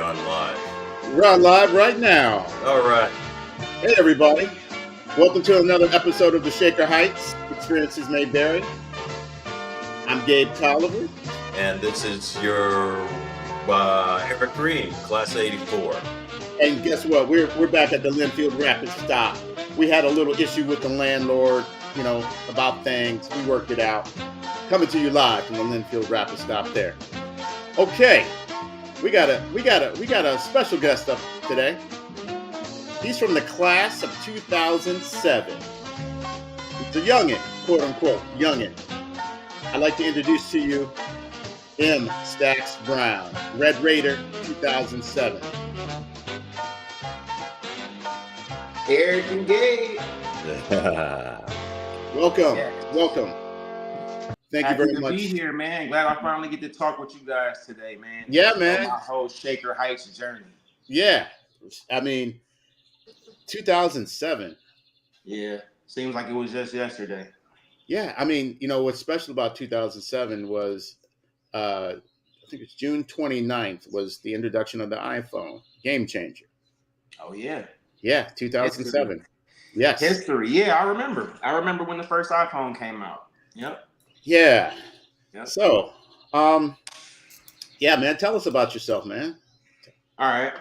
on live. We're on live right now. All right. Hey, everybody. Welcome to another episode of the Shaker Heights Experiences May Vary. I'm Gabe Tolliver. And this is your Eric Green, Class 84. And guess what? We're back at the Linfield Rapid Stop. We had a little issue with the landlord, about things. We worked it out. Coming to you live from the Linfield Rapid Stop there. Okay. We got a special guest up today. He's from the class of 2007. He's a youngin', quote unquote, youngin'. I'd like to introduce to you M. Stacks Brown, Red Raider 2007. Eric and Gabe. Welcome. Yes. Welcome. Thank you very much. Happy to be here, man. Glad I finally get to talk with you guys today, man. Yeah, man. My whole Shaker Heights journey. Yeah. 2007. Yeah. Seems like it was just yesterday. Yeah. What's special about 2007 was, I think it's June 29th was the introduction of the iPhone. Game changer. Oh, yeah. Yeah, 2007. History. Yes. History. Yeah, I remember. I remember when the first iPhone came out. Yep. Yeah. Yep. So, man, tell us about yourself, man. All right.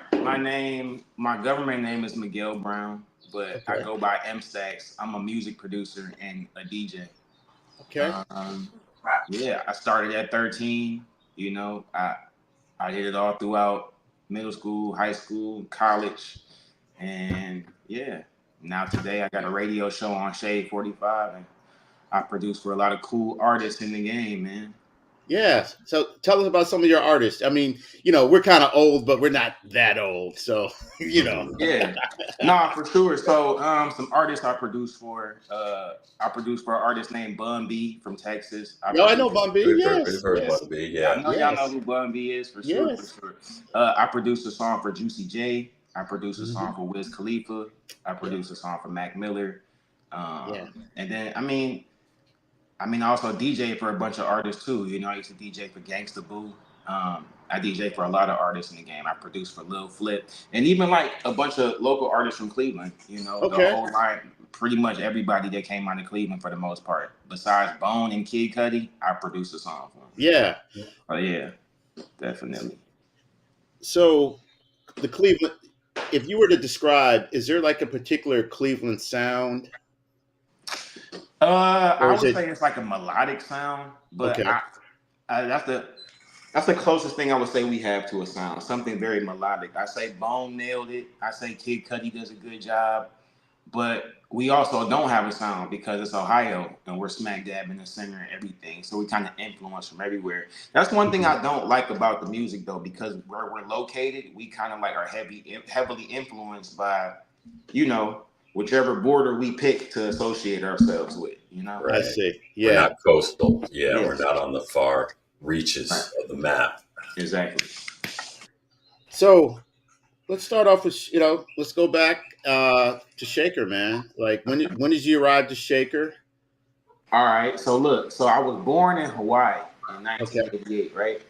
My government name is Miguel Brown, but I go by M Stacks. I'm a music producer and a DJ. Okay. Yeah, I started at 13. I did it all throughout middle school, high school, college, and yeah. Now today I got a radio show on Shade 45, and I produce for a lot of cool artists in the game, man. Yeah. So tell us about some of your artists. We're kind of old, but we're not that old. So, Yeah. Nah, for sure. So some artists I produce for. I produce for an artist named Bun B from Texas. I know Bun B. Yes. We've heard Bun B, yeah. I know y'all know who Bun B is for sure. Yes. For sure. I produce a song for Juicy J. I produce a song for Wiz Khalifa. I produce a song for Mac Miller. And then, I also DJ for a bunch of artists too. I used to DJ for Gangsta Boo. I DJ for a lot of artists in the game. I produced for Lil Flip, and even like a bunch of local artists from Cleveland. The whole line, pretty much everybody that came out of Cleveland for the most part. Besides Bone and Kid Cudi, I produced a song for them. Yeah. Oh yeah, definitely. So the Cleveland, if you were to describe, is there like a particular Cleveland sound? I would say it's like a melodic sound, but that's the closest thing I would say we have to a sound. Something very melodic. I say Bone nailed it. I say Kid Cudi does a good job, but we also don't have a sound because it's Ohio and we're smack dab in the center and everything. So we kind of influence from everywhere. That's one thing I don't like about the music though, because where we're located, we kind of like are heavily influenced by, whichever border we pick to associate ourselves with, Right. I see. Yeah. We're not coastal. Yeah, we're not on the far reaches of the map. Exactly. So let's start off with, let's go back to Shaker, man. Like when did you arrive to Shaker? All right. So look, I was born in Hawaii in 1988, right?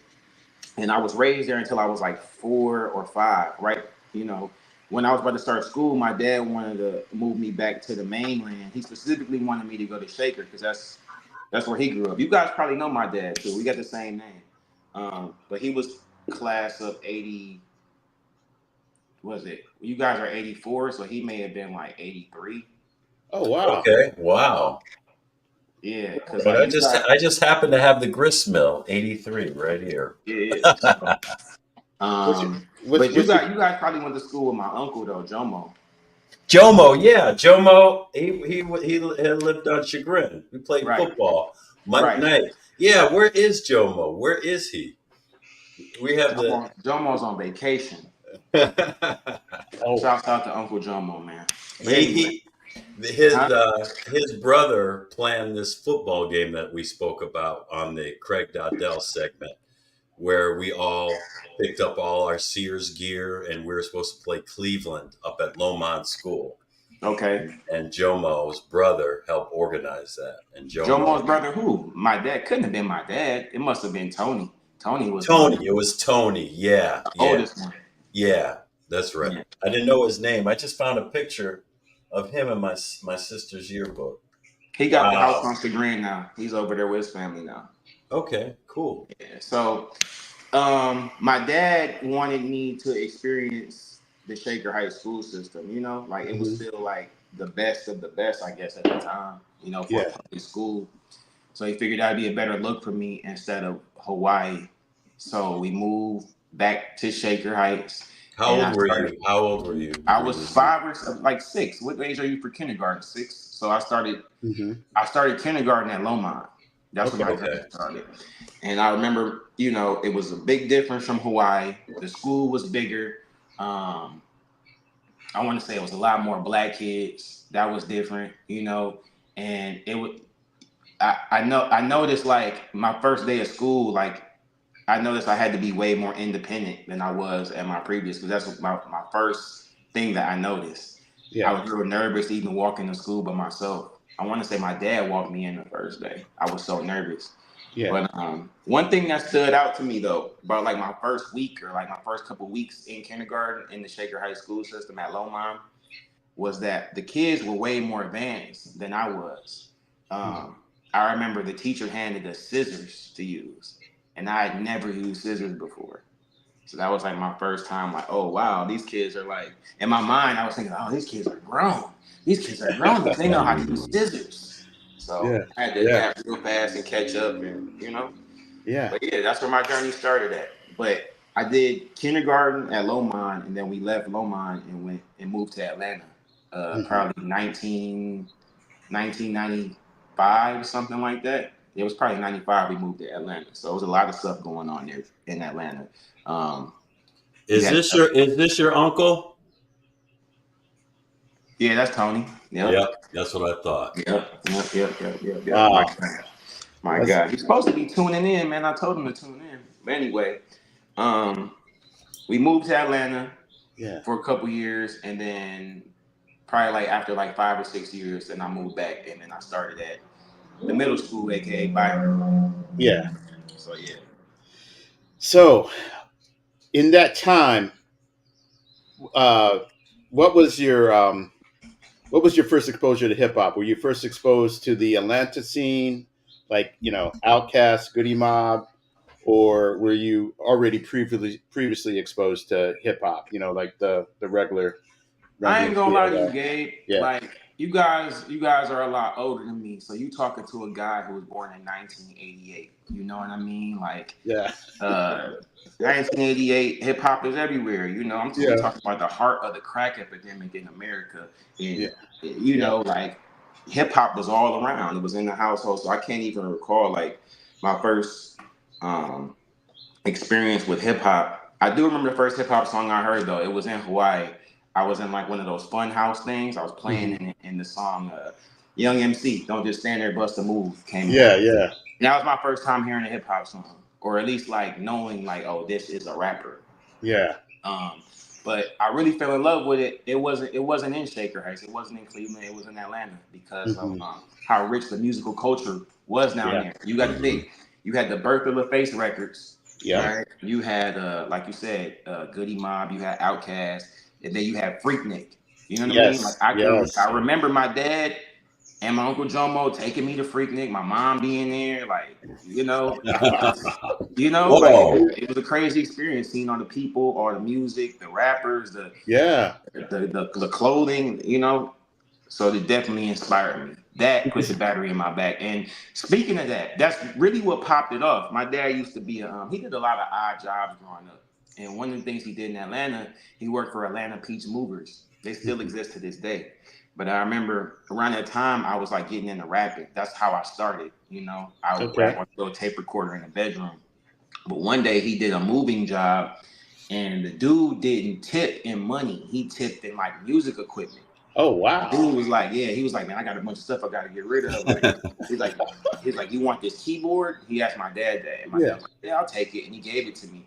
And I was raised there until I was like 4 or 5, right? When I was about to start school, my dad wanted to move me back to the mainland. He specifically wanted me to go to Shaker because that's where he grew up. You guys probably know my dad too. We got the same name. But he was class of 80. Was it? You guys are 84, so he may have been like 83. Oh wow. Okay. Wow. Yeah. But I just happen to have the grist mill 83 right here. Yeah. But you guys probably went to school with my uncle though, Jomo. Jomo. He lived on Chagrin. We played football Monday night. Yeah, where is Jomo? Where is he? We have Jomo's on vacation. Shout out to Uncle Jomo, man. His brother planned this football game that we spoke about on the Craig Dodell segment, where we all picked up all our Sears gear and we were supposed to play Cleveland up at Lomond School. Okay. And Jomo's brother helped organize that. And Jomo's brother who? My dad couldn't have been my dad. It must have been Tony. It was Tony. Yeah. The oldest one. Yeah, that's right. Yeah. I didn't know his name. I just found a picture of him in my sister's yearbook. He got the house Wow. on Instagram now. He's over there with his family now. Okay, cool. Yeah. So, my dad wanted me to experience the Shaker Heights school system. You know, like it was Mhm. still like the best of the best, I guess, at the time. You know, for a Yeah. public school. So he figured that'd be a better look for me instead of Hawaii. So we moved back to Shaker Heights, How and old were you? How old were you I when was you moved? 6. What age are you for kindergarten? 6. So I started Mhm. I started kindergarten at Lomond. That's when Okay. my Okay. journey started. And I remember, it was a big difference from Hawaii. The school was bigger. Um, I want to say it was a lot more black kids. That was different, and it would. I noticed like my first day of school, like I noticed I had to be way more independent than I was at my previous, because that's my first thing that I noticed. I Yeah. was real nervous to even walk into school by myself. I want to say my dad walked me in the first day. I was so nervous. Yeah. But one thing that stood out to me though, about like my first week or like my first couple weeks in kindergarten in the Shaker High School system at Lomond, was that the kids were way more advanced than I was. Mhm. I remember the teacher handed us scissors to use, and I had never used scissors before. So that was like my first time, like, oh wow, these kids are like, in my mind, I was thinking, oh, these kids are grown. These kids are grown. They know how to use scissors. So Yeah. I had to Yeah. adapt real fast and catch up, and. Yeah. But yeah, that's where my journey started at. But I did kindergarten at Lomond, and then we left Lomond and went and moved to Atlanta. Mhm. Probably 1995, something like that. It was probably 95 we moved to Atlanta. So it was a lot of stuff going on there in Atlanta. Um, you Is had, this your uncle? yeah, that's Tony. Yep. Yep, that's what I thought. Yep. My Wow. God. My That's God. He's supposed to be tuning in, man. I told him to tune in. But anyway, um, we moved to Atlanta yeah. for a couple years, and then probably like after like 5 or 6 years, then I moved back, and then I started at the middle school, aka Byron. Yeah. So yeah, So in that time, uh, what was your first exposure to hip hop? Were you first exposed to the Atlanta scene, like Outkast, Goody Mob, or were you already previously exposed to hip hop? Like the regular Run I ain't gonna DMC lie to you, era. Gabe. Yeah. Like you guys are a lot older than me, so you talking to a guy who was born in 1988. You know what I mean? Like Yeah. uh 1988, hip hop is everywhere. We Yeah. talking about the heart of the crack epidemic in America, Yeah. and Yeah. like hip hop was all around. It was in the household, so I can't even recall like my first um experience with hip hop. I do remember the first hip hop song I heard though. It was in Hawaii. I was in like one of those fun house things. I was playing Mhm. in the song Young MC, Don't Just Stand There, Bust a Move came Yeah. on. Yeah. That was my first time hearing a hip hop song, or at least like knowing like, oh, this is a rapper. Yeah. Um, but I really fell in love with it. It wasn't in Shaker Heights. It wasn't in Cleveland. It was in Atlanta because of Mhm. how rich the musical culture was down Yeah. there. You got to Hmm. think. You had the birth of the Face records, Yeah. right? You had like you said, Goody Mob. You had Outkast, and then you had Freaknik. You know what I mean? Like Yes. I Yes. remember my dad and my uncle Jomo taking me to Freaknik. My mom being there, like it was, like Whoa. it was a crazy experience seeing all the people, all the music, the rappers, Yeah. the clothing, So it definitely inspired me. That put the battery in my back. And speaking of that, that's really what popped it off. My dad used to be he did a lot of odd jobs growing up. And one of the things he did in Atlanta, he worked for Atlanta Peach Movers. They still Mhm. exist to this day. But I remember around that time, I was like getting into rapping. That's how I started. I would rap Okay. on a little tape recorder in the bedroom. But one day he did a moving job, and the dude didn't tip in money. He tipped in like music equipment. Oh The wow. dude was like, yeah, he was like, man, I got a bunch of stuff I got to get rid of. Like, he's like, you want this keyboard? He asked my dad that, and my dad Yeah. was like, yeah, I'll take it, and he gave it to me.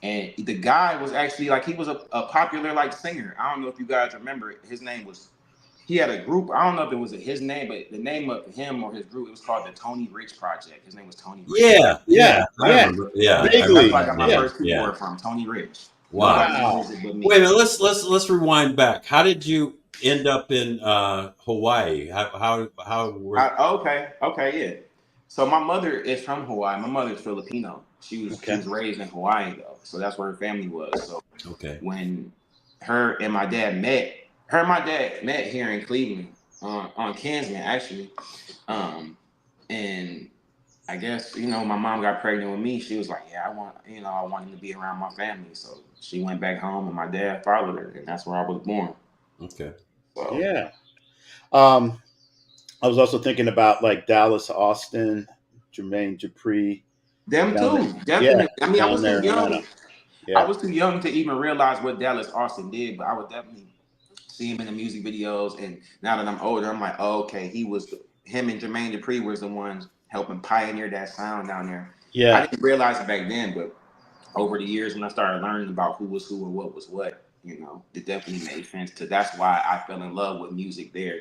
And the guy was actually like, he was a popular like singer. I don't know if you guys remember it. His name was. He had a group. I don't know if it was his name, but the name of him or his group, it was called the Tony Rich Project. His name was Tony Rich. Yeah, Yeah. yeah, I Yeah. remember. Yeah, I That's remember where Vaguely. I got that my Yeah. name. first Yeah. keyboard from, Tony Rich. Wow. Nobody Wow. knows it but Wait a me. minute. Let's rewind back. How did you end up in Hawaii? How were? Okay, yeah. So my mother is from Hawaii. My mother is Filipino. She Okay. was raised in Hawaii though, so that's where her family was. So Okay. when her and my dad met, her and my dad met here in Cleveland on Kinsman actually, and I guess my mom got pregnant with me. She was like, yeah, I want him to be around my family. So she went back home, and my dad followed her, and that's where I was born. Okay. So Yeah. Um, I was also thinking about like Dallas, Austin, Jermaine Dupree them down there. too, Yeah, definitely. I mean, I down was there too in young. Atlanta. I Yeah. was too young to even realize what Dallas Austin did, but I would definitely see him in the music videos. And now that I'm older, I'm like, oh, okay, him and Jermaine Dupri was the ones helping pioneer that sound down there. I Yeah. didn't realize it back then, but over the years when I started learning about who was who and what was what, it definitely made sense. That's why I fell in love with music there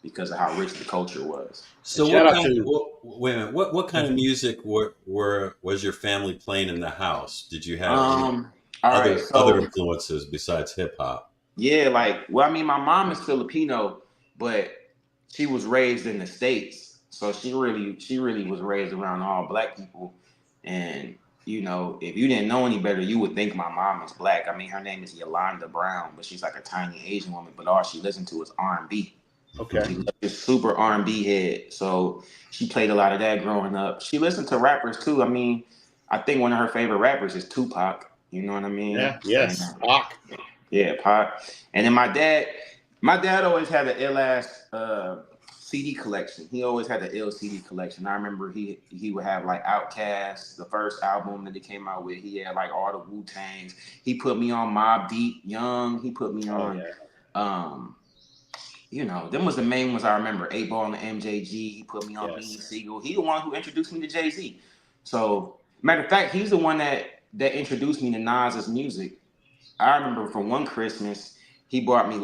because of how rich the culture was. So Shout what out kind of to wait a minute, what kind of music was your family playing in the house? Did you have any All right, other so influences besides hip hop? yeah, well, I mean, my mom is Filipino, but she was raised in the States, so she really was raised around all black people. And if you didn't know any better, you would think my mom is black. I mean, her name is Yolanda Brown, but she's like a tiny Asian woman. But all she listened to is R&B. okay. She's like this super R&B head, so she played a lot of that growing up. She listened to rappers too. I mean, I think one of her favorite rappers is Tupac. You know what I mean? Yeah. And Yes. Hawk. yeah, Pac. And then my dad always had an ill ass CD collection. He always had an ill CD collection. I remember he would have like Outkast, the first album that he came out with. He had like all the Wu Tangs. He put me on Mobb Deep, Young. He put me Oh on, yeah. them was the main ones I remember. 8 Ball and MJG. He put me on Beanie Yes. Siegel. He the one who introduced me to Jay-Z. So matter of fact, he's the one that introduced me to Nas's music. I remember for one Christmas, he bought me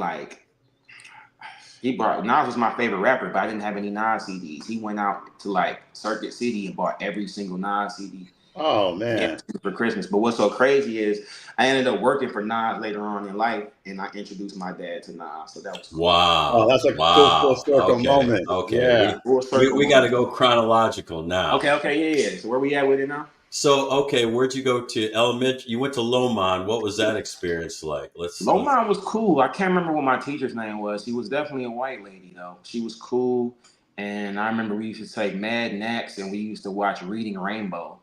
Nas was my favorite rapper, but I didn't have any Nas CDs. He went out to like Circuit City and bought every single Nas CD. Oh Yeah, man. for Christmas. But what's so crazy is I ended up working for Nas later on in life, and I introduced my dad to Nas, so that was cool. Oh, Wow. that's a cool full Wow. circle Okay. moment. Okay. Yeah. Full circle We got to moment. go chronological now. Okay, yeah. So where we at with it now? So, okay, where'd you go to elementary? You went to Lomond. What was that experience like? Let's. Lomon was cool. I can't remember what my teacher's name was. She was definitely a white lady though. She was cool, and I remember we used to take Mad Naps, and we used to watch Reading Rainbow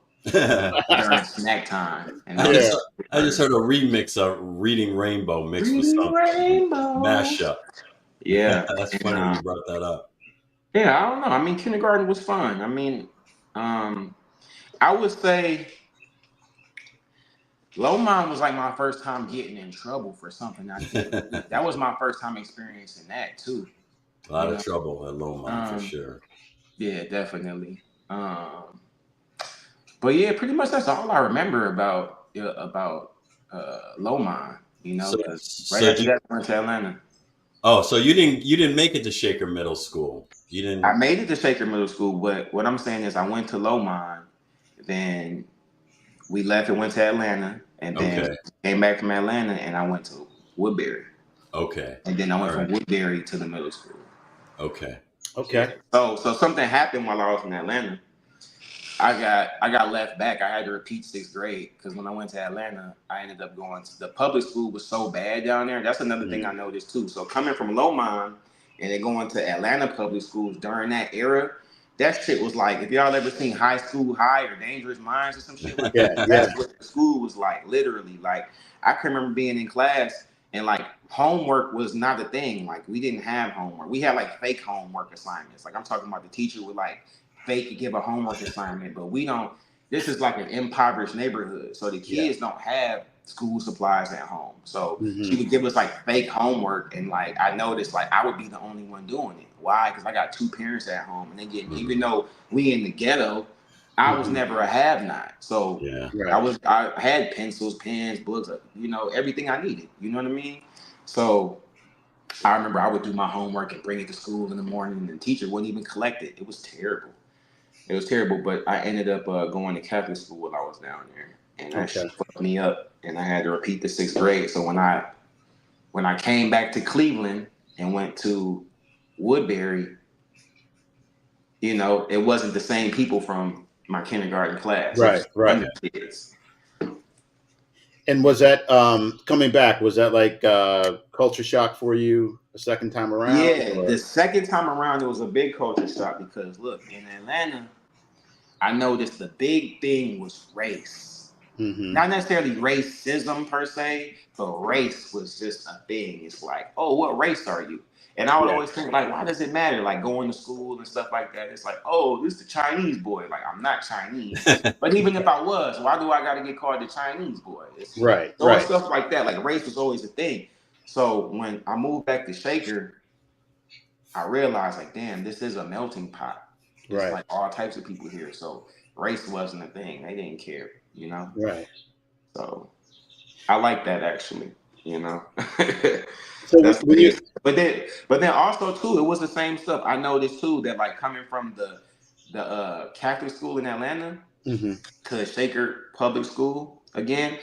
during snack time, and that I was Yeah. just I just heard a remix of Reading Rainbow mixed with Reading some Rainbow. mashup. Yeah, That's and funny you brought that up. yeah, I don't know. I mean, kindergarten was fun. I mean, I would say Lomond was like my first time getting in trouble for something I didn't do. That was my first time experiencing that too. A lot You of know, trouble at Lomond for um, sure. yeah, definitely. But yeah, pretty much that's all I remember about Lomond. So Because right so after you that, I went to Atlanta. so you didn't make it to Shaker Middle School. You I didn't. made it to Shaker Middle School, but what I'm saying is I went to Lomond, then we left and went to Atlanta, and then Okay. came back from Atlanta, and I went to Woodbury, Okay. and then I All went from right. Woodbury to the middle school. Okay. Yeah. Okay. So something happened while I was in Atlanta. I got left back. I had to repeat sixth grade because when I went to Atlanta, I ended up going to the public school was so bad down there. That's another thing I Mm. noticed too. So coming from Lomond and then going to Atlanta public schools during that era, that shit was like if y'all ever seen High School High or Dangerous Minds or some shit like Yeah. that. Yeah. That's what the school was like. Literally, like I can remember being in class and like homework was not a thing. Like we didn't have homework. We had like fake homework assignments. Like I'm talking about the teacher would like fake give a homework assignment, but we don't. This is like an impoverished neighborhood, so the Yeah. kids don't have school supplies at home. So she Hmm. would give us like fake homework, and like I noticed, like I would be the only one doing it. Why? Because I got two parents at home, and they get even Mhm. though we in the ghetto, I was Hmm. never a have-not. So Yeah. Right. I had pencils, pens, books, everything I needed. You know what I mean? So I remember I would do my homework and bring it to school in the morning, and the teacher wouldn't even collect it. It was terrible. It was terrible, but I ended up going to Catholic school while I was down there. and that shit fucked me up, and I had to repeat the 6th grade. So when I came back to Cleveland and went to Woodbury, you know, it wasn't the same people from my kindergarten class. Right. Other kids. And was that coming back? Was that like culture shock for you a second time around? Yeah, the second time around, it was a big culture shock because look, in Atlanta, I noticed the big thing was race. Not necessarily racism per se, but race was just a thing. It's like, oh, what race are you? And I would always think, like, why does it matter? Like going to school and stuff like that. It's like, oh, this is the Chinese boy. Like, I'm not Chinese. But even if I was, why do I got to get called the Chinese boy? It's stuff like that. Like race was always a thing. So when I moved back to Shaker, I realized, like, damn, this is a melting pot. It's like all types of people here. So race wasn't a thing. They didn't care, you know? Right. So I like that actually, you know. So that's but then also too, it was the same stuff. I noticed too that like coming from the Catholic school in Atlanta to Shaker public school again,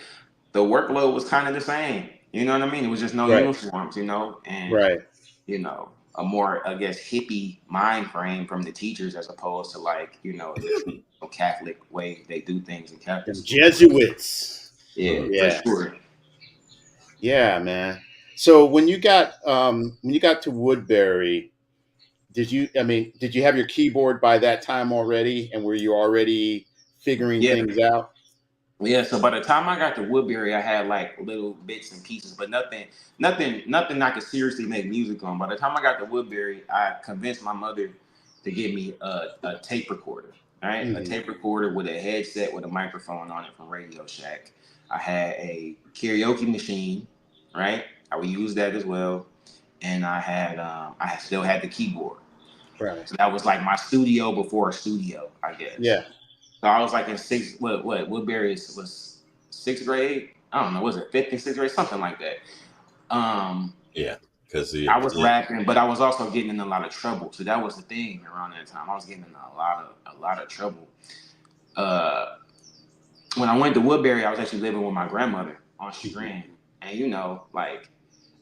the workload was kind of the same. You know what I mean? It was just no uniforms, you know, and you know, a more, I guess, hippie mind frame from the teachers as opposed to like, you know, the Catholic way they do things in Catholic school. Jesuits. Yeah, for sure. Yeah, man. So when you got to Woodbury, did you have your keyboard by that time already, and were you already figuring things out? Yeah, so by the time I got to Woodbury, I had like little bits and pieces, but nothing I could seriously make music on. By the time I got to Woodbury, I convinced my mother to give me a tape recorder, right? A tape recorder with a headset with a microphone on it from Radio Shack. I had a karaoke machine, right? I would use that as well, and I still had the keyboard. Right. So that was like my studio before a studio, I guess. Yeah. So I was like in Woodbury was 6th grade. I don't know, was it 5th and 6th grade, something like that. Yeah, because I was rapping, but I was also getting in a lot of trouble. So that was the thing around that time. I was getting in a lot of trouble. When I went to Woodbury, I was actually living with my grandmother on Chagrin, and you know, like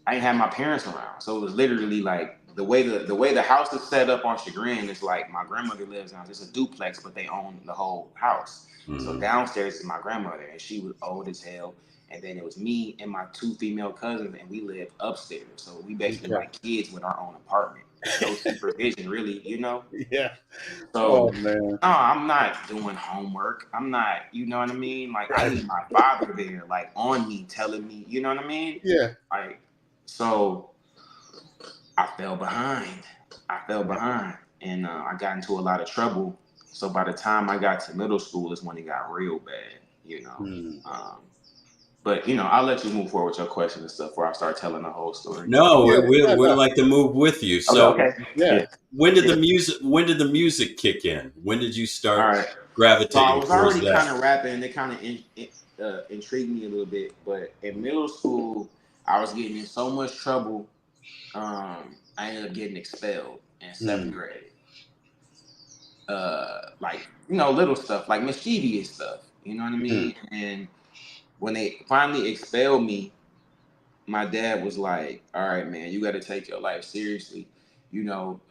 I didn't have my parents around, so it was literally like the way the house is set up on Chagrin is like my grandmother lives down. It's a duplex, but they own the whole house. So downstairs is my grandmother, and she was old as hell. And then it was me and my 2 female cousins, and we lived upstairs. So we basically like kids with our own apartment. No supervision, really, you know? Yeah. So, no, I'm not doing homework. I'm not, you know what I mean? Like, I need my father there, like, on me, telling me, you know what I mean? Yeah. Like, so I fell behind. And I got into a lot of trouble. So by the time I got to middle school is when it got real bad, you know? But, you know, I'll let you move forward with your question and stuff before I start telling the whole story. No, we'd like to move with you. So yeah. When did the music kick in? When did you start gravitating so I was already towards that? kind of rapping, and it kind of intrigued me a little bit. But in middle school, I was getting in so much trouble. I ended up getting expelled in 7th grade. Like, you know, little stuff, like mischievous stuff. You know what I mean? And when they finally expelled me, my dad was like, all right, man, you got to take your life seriously. You know,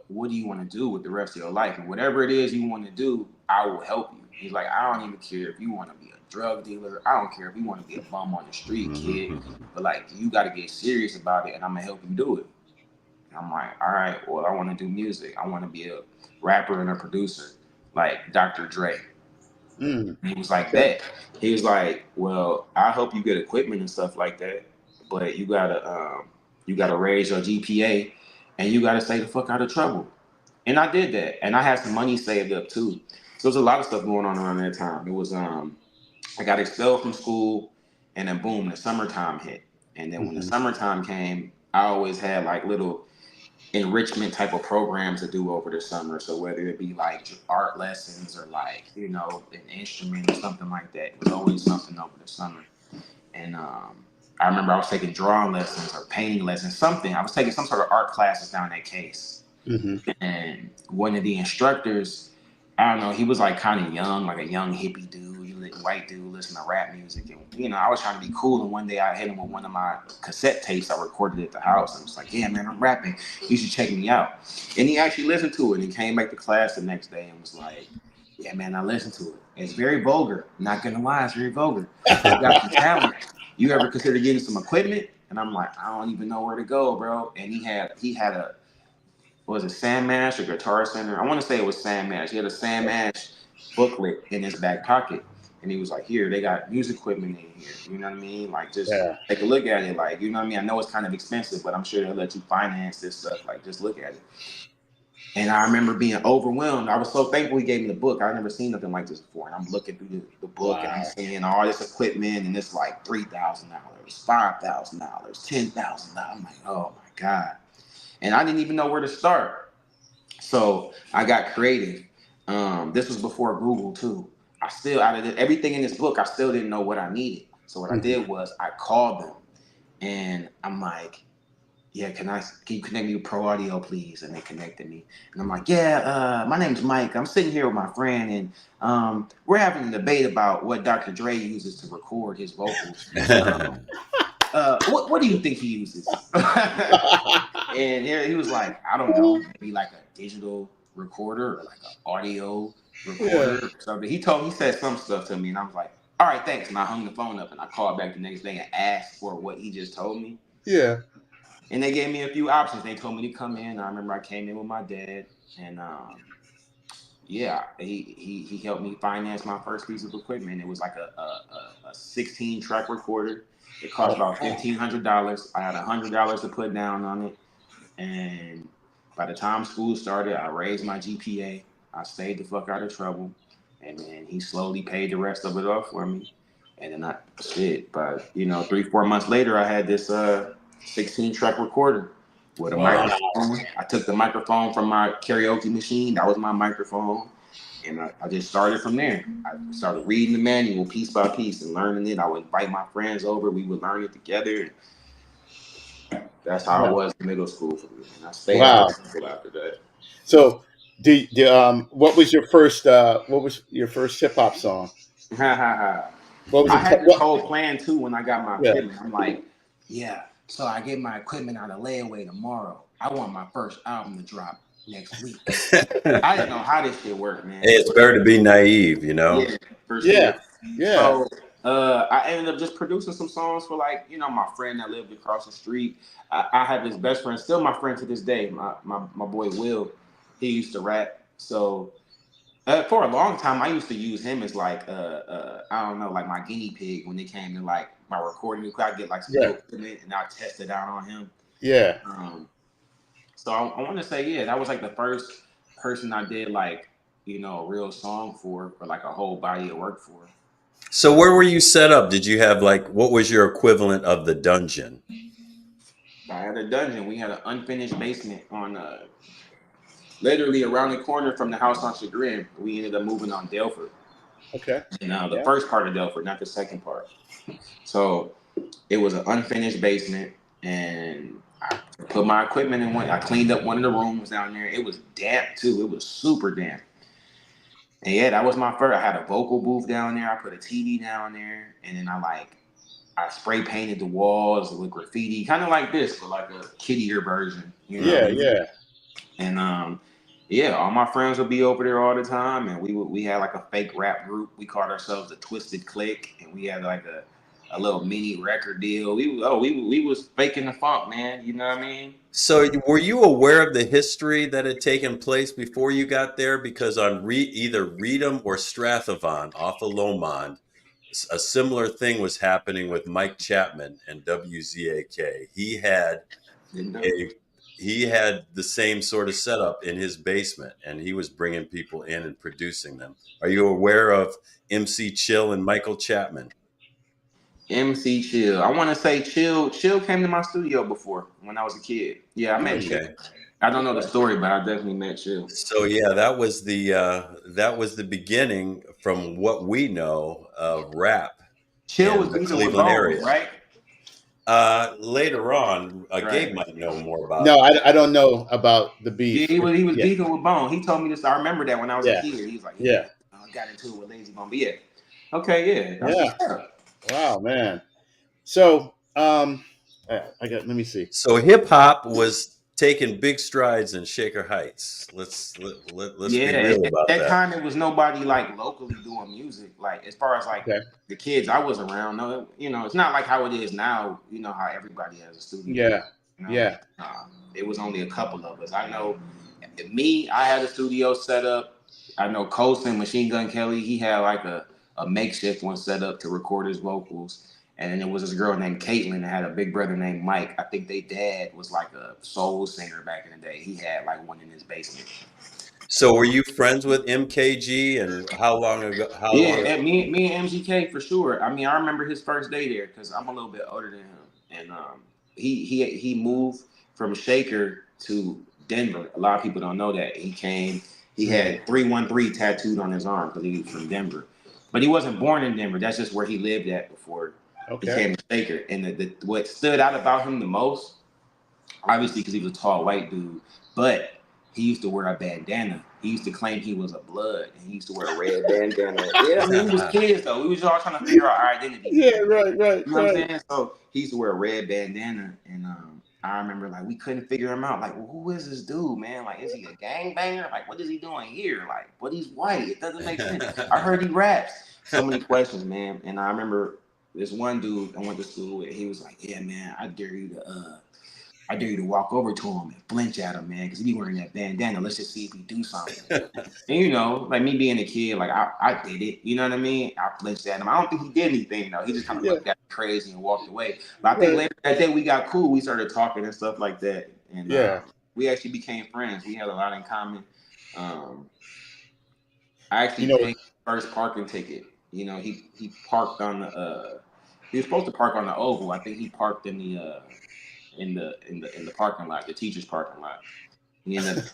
what do you want to do with the rest of your life? And whatever it is you want to do, I will help you. He's like, I don't even care if you want to be a drug dealer. I don't care if you want to be a bum on the street, kid. But, like, you got to get serious about it, and I'm going to help you do it. And I'm like, all right, well, I want to do music. I want to be a rapper and a producer, like Dr. Dre. He was like that. He was like, well, I'll help you get equipment and stuff like that, but you gotta raise your GPA and you gotta stay the fuck out of trouble. And I did that, and I had some money saved up too. So there's a lot of stuff going on around that time. It was I got expelled from school, and then boom, the summertime hit. And then when the summertime came, I always had like little enrichment type of programs to do over the summer. So whether it be like art lessons or like, you know, an instrument or something like that, it was always something over the summer. And I remember I was taking drawing lessons or painting lessons, something. I was taking some sort of art classes down at Case. And one of the instructors, I don't know, he was like kind of young, like a young hippie dude. He white dude listening to rap music, and I was trying to be cool. And one day I hit him with one of my cassette tapes I recorded at the house. I was like, "Yeah, man, I'm rapping. You should check me out." And he actually listened to it and came back to class the next day and was like, "Yeah, man, I listened to it. It's very vulgar. I'm not gonna lie, it's very vulgar. You got some talent. You ever consider getting some equipment?" And I'm like, "I don't even know where to go, bro." And he had a, was it Sam Mash or Guitar Center? I want to say it was Sam Mash. He had a Sam Mash booklet in his back pocket. And he was like, "Here, they got music equipment in here. You know what I mean? Like, just take a look at it. Like, you know what I mean? I know it's kind of expensive, but I'm sure they'll let you finance this stuff. Like, just look at it." And I remember being overwhelmed. I was so thankful he gave me the book. I'd never seen nothing like this before. And I'm looking through the book and I'm seeing all this equipment, and it's like $3,000, $5,000, $10,000. I'm like, oh my God. And I didn't even know where to start. So I got creative. This was before Google too. I still, out of everything in this book, I still didn't know what I needed. So what I did was I called them and I'm like, "Yeah, can you connect me with Pro Audio, please?" And they connected me. And I'm like, "Yeah, my name's Mike. I'm sitting here with my friend, and we're having a debate about what Dr. Dre uses to record his vocals. What do you think he uses?" And he was like, "I don't know, maybe like a digital recorder or like an audio recorder or something." He said some stuff to me, and I was like, "All right, thanks." And I hung the phone up, and I called back the next day and asked for what he just told me. Yeah. And they gave me a few options. They told me to come in. I remember I came in with my dad, and he helped me finance my first piece of equipment. It was like a 16-track recorder. It cost about $1,500. I had $100 to put down on it, and by the time school started, I raised my GPA. I stayed the fuck out of trouble, and then he slowly paid the rest of it off for me. And then but 3-4 months later, I had this 16-track recorder with a microphone. I took the microphone from my karaoke machine. That was my microphone. And I just started from there. I started reading the manual piece by piece and learning it. I would invite my friends over. We would learn it together. That's how it was in middle school for me. And I stayed out of school after that. So, what was your first hip hop song? I had this whole plan too when I got my equipment. I'm like, yeah. So I get my equipment out of layaway tomorrow. I want my first album to drop next week. I didn't know how this shit worked, man. Hey, it's better to be naive, you know? Yeah, for sure. Yeah. So I ended up just producing some songs for my friend that lived across the street. I have his best friend, still my friend to this day, my boy Will. He used to rap. So for a long time, I used to use him as like I don't know, like my guinea pig when it came to like my recording. I'd get like some equipment and I'd test it out on him. Yeah. So I want to say, that was like the first person I did like, a real song for like a whole body of work for. So where were you set up? Did you have what was your equivalent of the dungeon? I had a dungeon. We had an unfinished basement on literally around the corner from the house on Chagrin. We ended up moving on Delford. Okay. And the first part of Delford, not the second part. So it was an unfinished basement, and I put my equipment in one. I cleaned up one of the rooms down there. It was damp too. It was super damp. And that was my first. I had a vocal booth down there. I put a TV down there, and then I spray painted the walls with graffiti, kind of like this, but like a kiddier version. Yeah. And all my friends would be over there all the time, and we had like a fake rap group. We called ourselves the Twisted Clique, and we had like a little mini record deal. We was faking the funk, man. You know what I mean? So were you aware of the history that had taken place before you got there? Because on either Reedham or Strathavon off of Lomond, a similar thing was happening with Mike Chapman and WZAK. He had the same sort of setup in his basement, and he was bringing people in and producing them. Are you aware of MC Chill and Michael Chapman? MC Chill. I want to say Chill came to my studio before when I was a kid. Yeah, I met Chill. I don't know the story, but I definitely met Chill. So yeah, that was the beginning, from what we know, of rap. Chill was beefing with Bones, right? Later on, Gabe might know more about. No, I don't know about the beef. Yeah, he was beefing with Bone. He told me this. I remember that when I was a kid. He was like, I got into it with Lazy Bone. But Okay, yeah, that's Yeah. what's up. Wow, man. So, let me see. So hip hop was taking big strides in Shaker Heights. Let's be Yeah, real at about that that. time it was nobody like locally doing music. Like as far as like Okay. the kids I was around, no, it's not like how it is now. You know how everybody has a studio. Yeah. You know, Yeah. it was only a couple of us. I know me, I had a studio set up. I know Colson, Machine Gun Kelly, he had like a makeshift one set up to record his vocals. And then there was this girl named Caitlin that had a big brother named Mike. I think they dad was like a soul singer back in the day. He had like one in his basement. So were you friends with MKG, and how long ago? How Yeah, long? me and MGK for sure. I mean, I remember his first day there because I'm a little bit older than him, and he moved from Shaker to Denver. A lot of people don't know that he came. He had 313 tattooed on his arm because he was from Denver, but he wasn't born in Denver. That's just where he lived at before he Okay. came to Shaker. And what stood out about him the most, obviously because he was a tall white dude, but he used to wear a bandana. He used to claim he was a blood, and he used to wear a red bandana. Yeah, I mean, we was kids though. We was all trying to figure out our identity, man. Yeah. Right. Right. You know what I'm Right. saying? So he used to wear a red bandana, and I remember like we couldn't figure him out. Like, well, who is this dude, man? Like, is he a gangbanger? Like, what is he doing here? Like, but he's white. It doesn't make sense. I heard he raps. So many questions, man. And I remember this one dude I went to school with. He was like, "Yeah, man, I dare you to walk over to him and flinch at him, man, because he be wearing that bandana. Let's just see if he do something." And like me being a kid, like I did it. You know what I mean? I flinched at him. I don't think he did anything though. He just kind of Yeah. looked at me crazy and walked away. But I think Right. later that day we got cool. We started talking and stuff like that, and Yeah. we actually became friends. We had a lot in common. I You actually know. paid the first parking ticket. He parked on the. He was supposed to park on the oval. I think he parked in the in the parking lot, the teacher's parking lot. He ended up,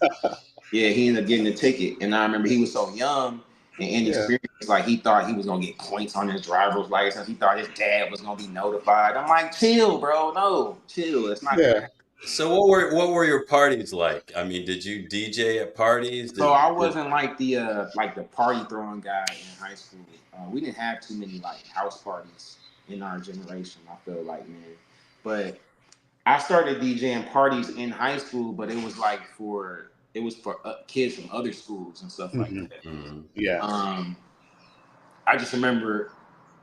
yeah, he ended up getting the ticket. And I remember he was so young and Yeah. inexperienced, like he thought he was gonna get points on his driver's license. He thought his dad was gonna be notified. I'm like, chill, bro. No, chill. It's not gonna Yeah. happen. So what were your parties like? I mean, did you DJ at parties? So I wasn't like the party throwing guy in high school. We didn't have too many like house parties in our generation. I feel like, man, but I started DJing parties in high school, but it was for kids from other schools and stuff like Hmm. that. Yeah. I just remember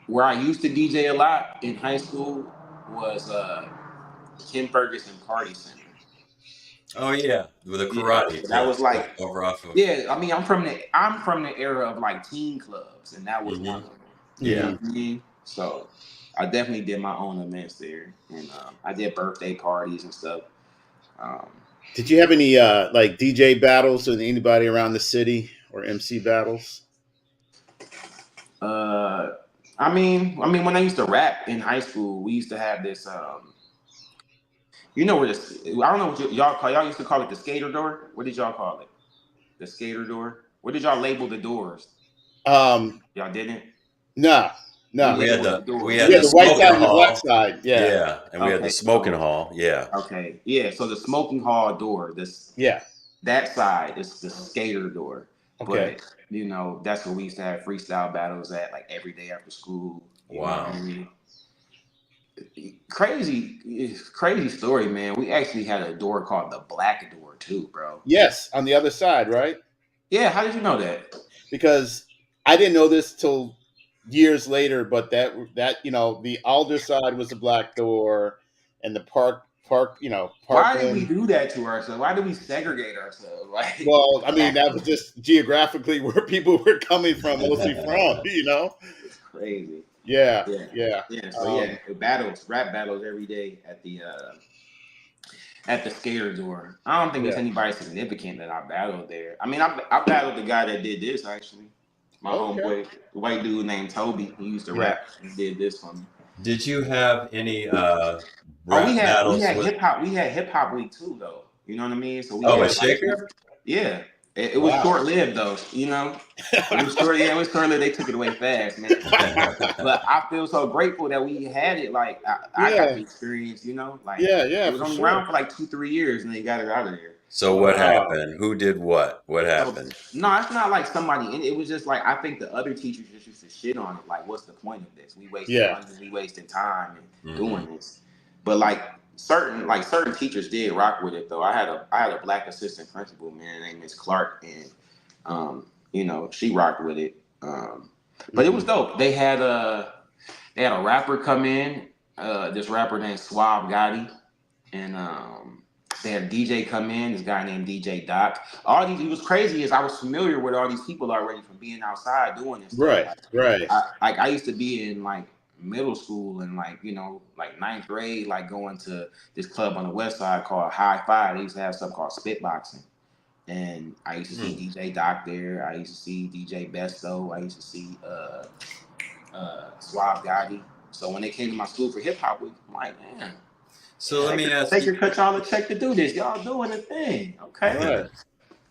where I used to DJ a lot in high school was Kim Ferguson Party Center. Oh yeah, with the Yeah, karate that was place like, over off of. yeah. I mean, I'm from the era of like teen clubs, and that was one of them. You know Yeah. what I mean? So I definitely did my own events there, and I did birthday parties and stuff. Um, Did you have any like DJ battles with anybody around the city or MC battles? Uh, I mean, when I used to rap in high school, we used to have this. Where this? I don't know what y'all call. Y'all used to call it the skater door. What did y'all call it? The skater door. What did y'all label the doors? Um, Y'all didn't. no, We no. We had labeled the the doors. we We had had the the white smoking side and the black hall. side. Yeah. Yeah, and we had the Okay. smoking So hall. Yeah. okay. Yeah. So the smoking hall door. Yeah. That side is the skater door. Okay. But that's where we used to have freestyle battles at, like every day after school. You know what Wow. I mean? Crazy story, man. We actually had a door called the Black Door too, bro. Yes, on the other side, right? Yeah, how did you know that? Because I didn't know this till years later, but that the Alder side was the black door, and the Why did we Parkland. do that to ourselves? Why did we segregate ourselves? Like, Well, I mean, that was just geographically where people were coming from, mostly from. it's crazy. Yeah, Yeah, yeah. yeah. So yeah, rap battles every day at the skater door. I don't think there's Yeah. anybody significant that I battled there. I mean, I battled the guy that did this actually. My Okay. homeboy, the white dude named Toby. He used to Yeah. rap and did this for me. Did you have any Oh, we rap had we battles had with? hip hop. We had hip hop week too, though. You know what I mean? So we Oh, a had shaker? yeah. It was Wow. short lived though. It was short. Yeah, it was short lived. They took it away fast, man. But I feel so grateful that we had it. Like I got Yeah. the experience. Like Yeah, it was for only sure. around for like 2-3 years, and they got it out of there. So what happened? Who did what? What So happened? no, it's not like somebody in it. It was just like I think the other teachers just used to shit on it. Like, what's the point of this? We wasting Yeah. money, we wasting time and Mm-hmm. doing this. But certain teachers did rock with it though. I had a black assistant principal, man, named Miss Clark, and she rocked with it. But it was dope. They had a rapper come in, this rapper named Suave Gotti, and they had a DJ come in, this guy named DJ Doc. It was crazy is I was familiar with all these people already from being outside doing this stuff. Right. Right. I used to be in like middle school and like ninth grade, like going to this club on the west side called High Five. They used to have stuff called spitboxing. And I used to see DJ Doc there. I used to see DJ Besto. I used to see Suave Gotti. So when they came to my school for hip hop week, I'm like, man. So let me ask Take you. your cut y'all a check to do this. Y'all doing a thing. Okay. Right.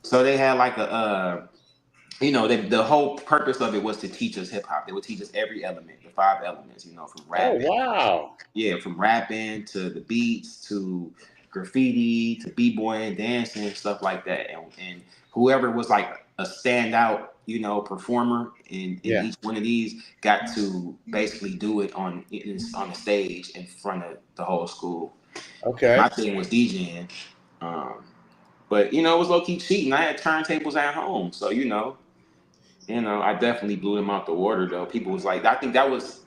So they had like the whole purpose of it was to teach us hip hop. They would teach us every element, the 5 elements, from rapping. Oh, wow. Yeah, from rapping to the beats to graffiti to b-boying, dancing, stuff like that. And whoever was like a standout, performer in each one of these got to basically do it on the stage in front of the whole school. Okay. My thing was DJing. But it was low key cheating. I had turntables at home. So, I definitely blew them out the water though. People was like, I think that was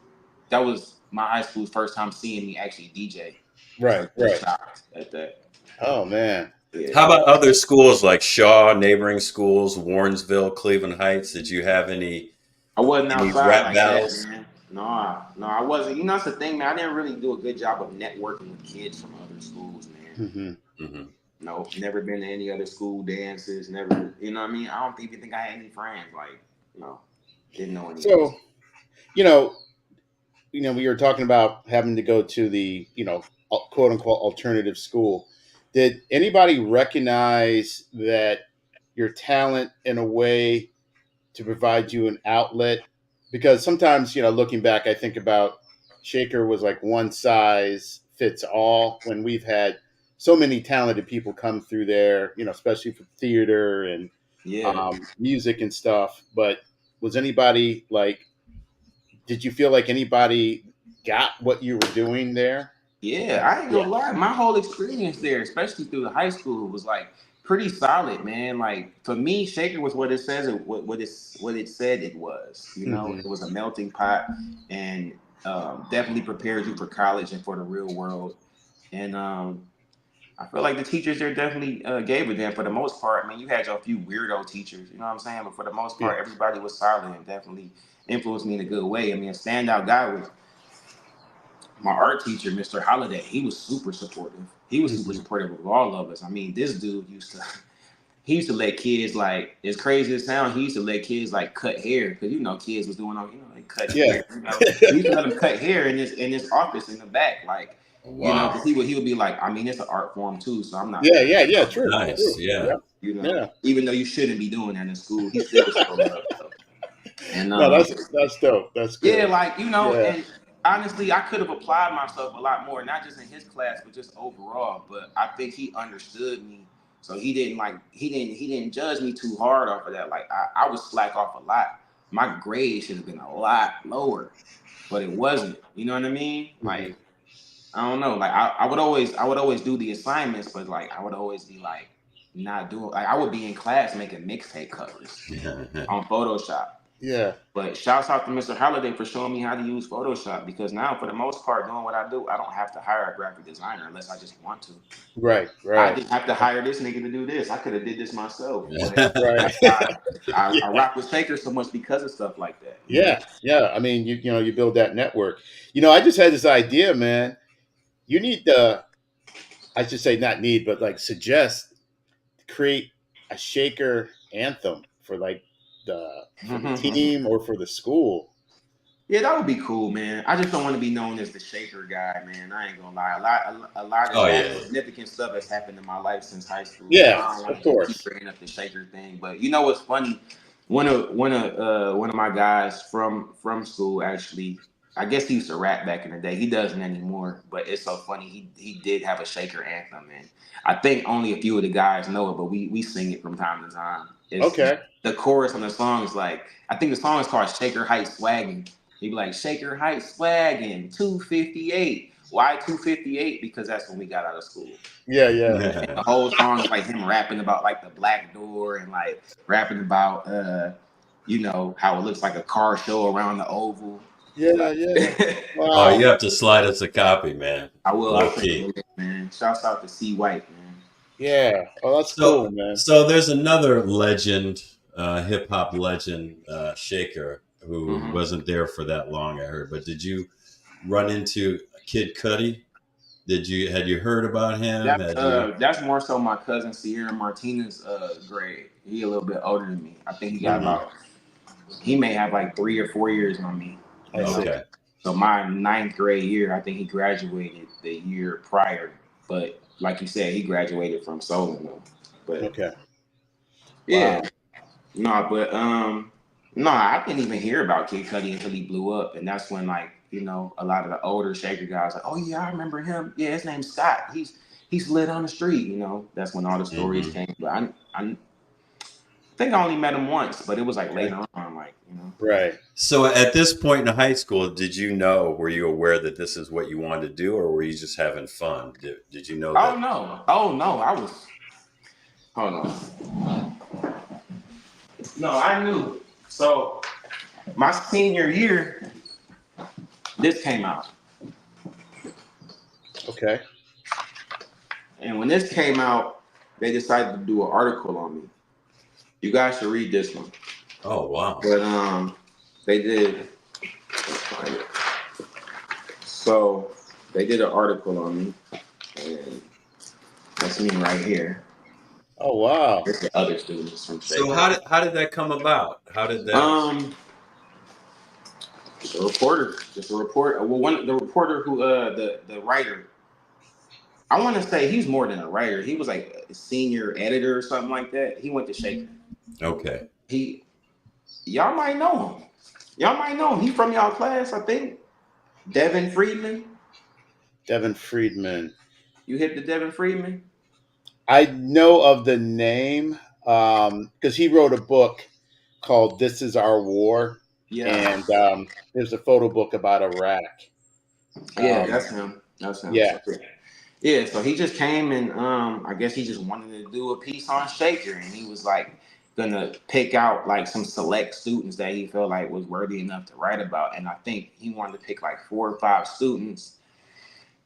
my high school's first time seeing me actually DJ. Right. Right. Shocked at that. Oh man. Yeah. How about other schools like Shaw, neighboring schools, Warrensville, Cleveland Heights? Did you have any? I wasn't outside rap like battles? that, man. No, I wasn't. That's the thing, man. I didn't really do a good job of networking with kids from other schools, man. Mm-hmm. Mm-hmm. No, never been to any other school dances. Never, you know what I mean? I don't even think I had any friends. Like, no, didn't know any. So, we were talking about having to go to the, quote unquote alternative school. Did anybody recognize that your talent in a way to provide you an outlet? Because sometimes, looking back, I think about Shaker was like one size fits all when we've had so many talented people come through there, especially for theater and music and stuff. But was anybody did you feel like anybody got what you were doing there? Yeah, I ain't gonna lie. My whole experience there, especially through the high school, was like pretty solid, man. Like for me, Shaker was what it says, what it said it was. It was a melting pot, and definitely prepared you for college and for the real world. And I feel like the teachers there definitely gave a damn for the most part. I mean, you had your few weirdo teachers, you know what I'm saying? But for the most part, everybody was solid and definitely influenced me in a good way. I mean, a standout guy was my art teacher, Mr. Holiday. He was super supportive. He was super supportive of all of us. I mean, this dude used to let kids, like, as crazy as it sounds, he used to let kids like cut hair because kids was doing all they cut hair. He used to let them cut hair in his office in the back, like. Wow. Because he would be like, I mean, it's an art form too, so I'm not. Yeah, true. Nice, true. yeah. Even though you shouldn't be doing that in school, he still was so love. And no, that's dope. That's good. Yeah, and honestly, I could have applied myself a lot more, not just in his class, but just overall. But I think he understood me, so he didn't judge me too hard off of that. Like I was slack off a lot. My grade should have been a lot lower, but it wasn't. You know what I mean? Like. I don't know. Like I would always do the assignments, but like I would always be like not doing. Like I would be in class making mixtape covers on Photoshop. Yeah. But shouts out to Mr. Holiday for showing me how to use Photoshop because now, for the most part, doing what I do, I don't have to hire a graphic designer unless I just want to. Right. I didn't have to hire this nigga to do this. I could have did this myself. But I rock with Shaker so much because of stuff like that. Yeah. I mean, you build that network. I just had this idea, man. You need I should say not need, but like suggest create a Shaker anthem for like the team or for the school. Yeah, that would be cool, man. I just don't want to be known as the Shaker guy, man. I ain't gonna lie. A lot of significant stuff has happened in my life since high school. Yeah, I don't want of to course. keep bringing up the Shaker thing, but you know what's funny? One of my guys from school actually I guess he used to rap back in the day. He doesn't anymore, but it's so funny. He did have a Shaker anthem, and I think only a few of the guys know it, but we sing it from time to time. It's Okay. the chorus on the song is like, I think the song is called Shaker Height Swaggin'. He'd be like, Shaker Height Swaggin', 258. Why 258? Because that's when we got out of school. Yeah. And the whole song is like him rapping about like the black door and like rapping about how it looks like a car show around the oval. Yeah. Oh, Wow. you have to slide us a copy, man. I will. Low I'll key. it, man. Shouts out to C White, man. Yeah. Oh, that's cool, man. So there's another legend, hip hop legend, Shaker, who wasn't there for that long, I heard. But did you run into Kid Cudi? Had you heard about him? That's more so my cousin Sierra Martinez grade. He a little bit older than me. I think he got he may have like 3 or 4 years on me. Okay. So my 9th grade year, I think he graduated the year prior. But like you said, he graduated from Solon though. But okay. Yeah. Wow. I didn't even hear about Kid Cudi until he blew up. And that's when like, a lot of the older Shaker guys like, oh yeah, I remember him. Yeah, his name's Scott. He's lit on the street, That's when all the stories came. But I think I only met him once, but it was like later on, like, Right. So at this point in high school, were you aware that this is what you wanted to do, or were you just having fun? Did you know that? Oh no, I was. Hold on. No, I knew. So my senior year, this came out. Okay. And when this came out, they decided to do an article on me. You guys should read this one. Oh wow! But they did. So they did an article on me, and that's me right here. Oh wow! There's the other students from. So how did that come about? How did that? Just a reporter. Well, the reporter who the writer. I want to say he's more than a writer. He was like a senior editor or something like that. He went to Shaker. Okay. Y'all might know him. He from y'all class, I think. Devin Friedman. You hit the Devin Friedman? I know of the name because he wrote a book called "This Is Our War." Yeah. And there's a photo book about Iraq. Yeah, that's him. Yeah. Yeah, so he just came and I guess he just wanted to do a piece on Shaker, and he was like gonna pick out like some select students that he felt like was worthy enough to write about. And I think he wanted to pick like 4 or 5 students,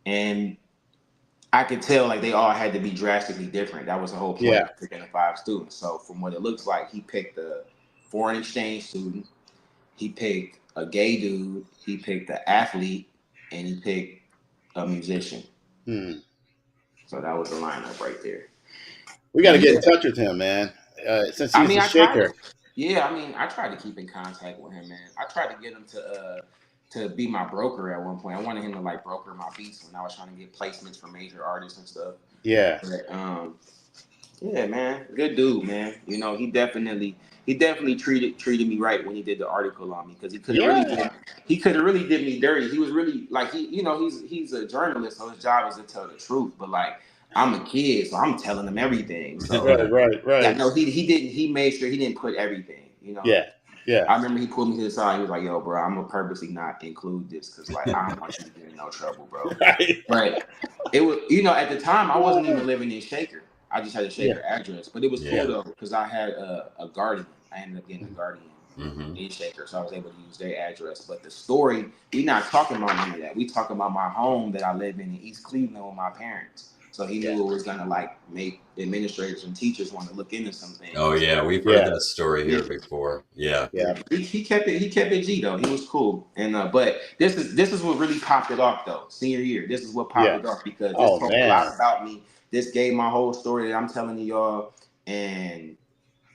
and I could tell like they all had to be drastically different. That was the whole point of picking the 5 students. So from what it looks like, he picked a foreign exchange student, he picked a gay dude, he picked an athlete, and he picked a musician. So that was the lineup right there. We got to get in touch with him, man. Since he's a Shaker. I tried to keep in contact with him, man. I tried to get him to be my broker at one point. I wanted him to like broker my beats when I was trying to get placements for major artists and stuff. Yeah. But, yeah, man. Good dude, man. He definitely treated me right when he did the article on me, because he could have really did me dirty. He was really like he's a journalist, so his job is to tell the truth. But like I'm a kid, so I'm telling him everything. So, right. Yeah, no, he didn't. He made sure he didn't put everything. Yeah. I remember he pulled me to the side. He was like, "Yo, bro, I'm gonna purposely not include this because like I don't want you to get in no trouble, bro." Right. But it was, at the time I wasn't even living in Shaker. I just had a Shaker address, but it was cool though because I had a guardian. I ended up getting a guardian in Shaker, so I was able to use their address. But the story, we're not talking about none of that. We talking about my home that I live in East Cleveland with my parents. So he knew it was gonna like make administrators and teachers want to look into some things. Oh yeah, we've heard that story here before. Yeah. He kept it G though. He was cool. And but this is what really popped it off though. Senior year, this is what popped it off because this told a lot about me. This gave my whole story that I'm telling y'all, and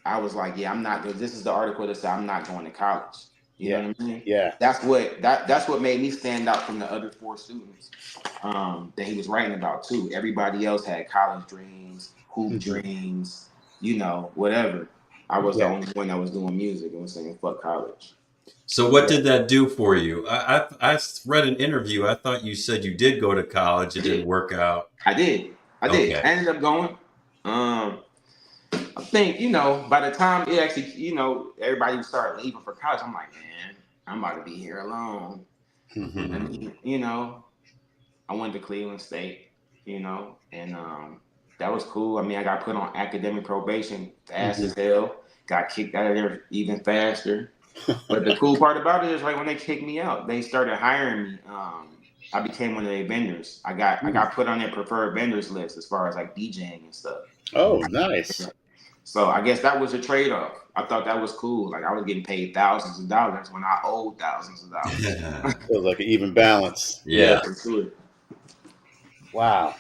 I was like, I'm not. This is the article that said I'm not going to college. You know what I mean? Yeah. That's what made me stand out from the other 4 students that he was writing about too. Everybody else had college dreams, hoop dreams, whatever. I was the only one that was doing music and was saying fuck college. So what did that do for you? I read an interview. I thought you said you did go to college. It didn't work out. I did. I did. Okay. I ended up going. I think, by the time it actually, everybody would start leaving for college, I'm like, man, I'm about to be here alone. Mhm. And, I went to Cleveland State, and that was cool. I mean, I got put on academic probation fast as hell, got kicked out of there even faster. But the cool part about it is, like, when they kicked me out, they started hiring me. I became one of their vendors. I got put on their preferred vendors list as far as like DJing and stuff. Oh, nice. So I guess that was a trade off. I thought that was cool. Like, I was getting paid thousands of dollars when I owed thousands of dollars. Feels like an even balance. Yeah. For sure. Wow.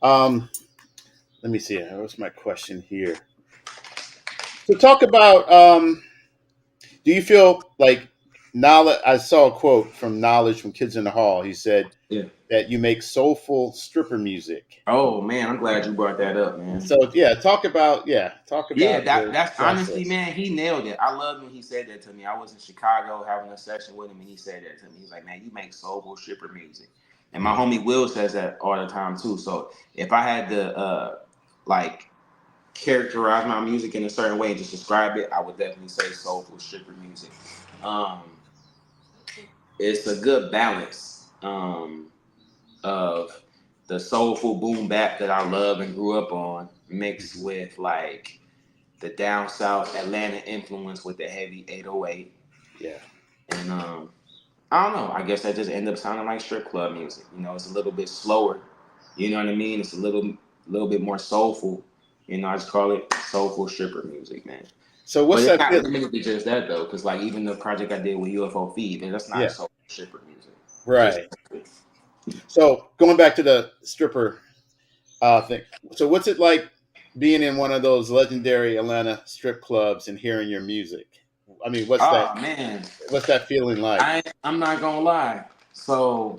Let me see. What's my question here? So talk about do you feel like knowledge? I saw a quote from Knowledge from Kids in the Hall. He said Yeah. that you make soulful stripper music. Oh man, I'm glad you brought that up, man. So talk about Yeah, your that's honestly, process. man, he nailed it. I loved when he said that to me. I was in Chicago having a session with him, and he said that to me. He's like, man, you make soulful stripper music. And my homie Will says that all the time too. So if I had to like characterize my music in a certain way and just describe it, I would definitely say soulful stripper music. Um, it's a good balance of the soulful boom bap that I love and grew up on, mixed with like the down south Atlanta influence with the heavy 808. Yeah. And I don't know. I guess that just ended up sounding like strip club music. It's a little bit slower. You know what I mean? It's a little bit more soulful. I just call it soulful stripper music, man. So what's But it's that? not limited to just that though, because like even the project I did with UFO Feed, that's not soulful stripper music. Right. So going back to the stripper thing. So what's it like being in one of those legendary Atlanta strip clubs and hearing your music? I mean, what's that feeling like? I'm not gonna lie. So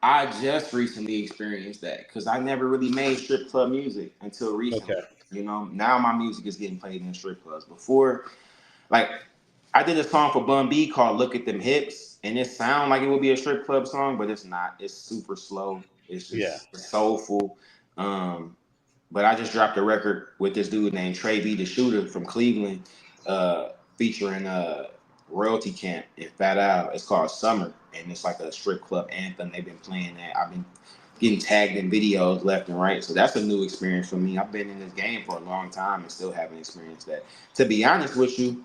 I just recently experienced that because I never really made strip club music until recently. Okay. Now my music is getting played in strip clubs. Before, like, I did a song for Bun B called "Look at Them Hips," and it sounds like it would be a strip club song, but it's not. It's super slow. It's just soulful. But I just dropped a record with this dude named Trey B, the Shooter from Cleveland, featuring Royalty Camp and Fat Al. It's called Summer, and it's like a strip club anthem. They've been playing that. I've been getting tagged in videos left and right, so that's a new experience for me. I've been in this game for a long time and still haven't experienced that. To be honest with you,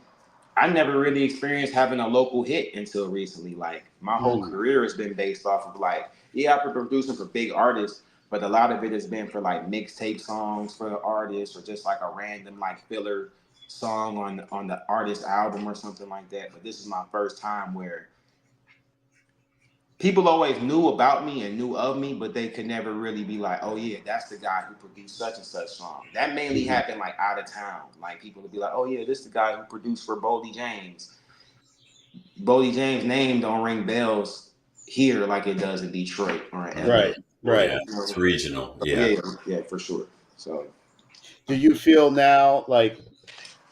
I never really experienced having a local hit until recently. Like, my whole career has been based off of like, I've been producing for big artists, but a lot of it has been for like mixtape songs for the artists or just like a random like filler song on the artist album or something like that. But this is my first time where people always knew about me and knew of me, but they could never really be like, oh yeah, that's the guy who produced such and such song. That mainly happened like out of town. Like, people would be like, oh yeah, this is the guy who produced for Boldy James. Boldy James' name don't ring bells here like it does in Detroit or in LA. Right. Yeah, it's regional. Yeah. Yeah, for sure. So, Do you feel now, like,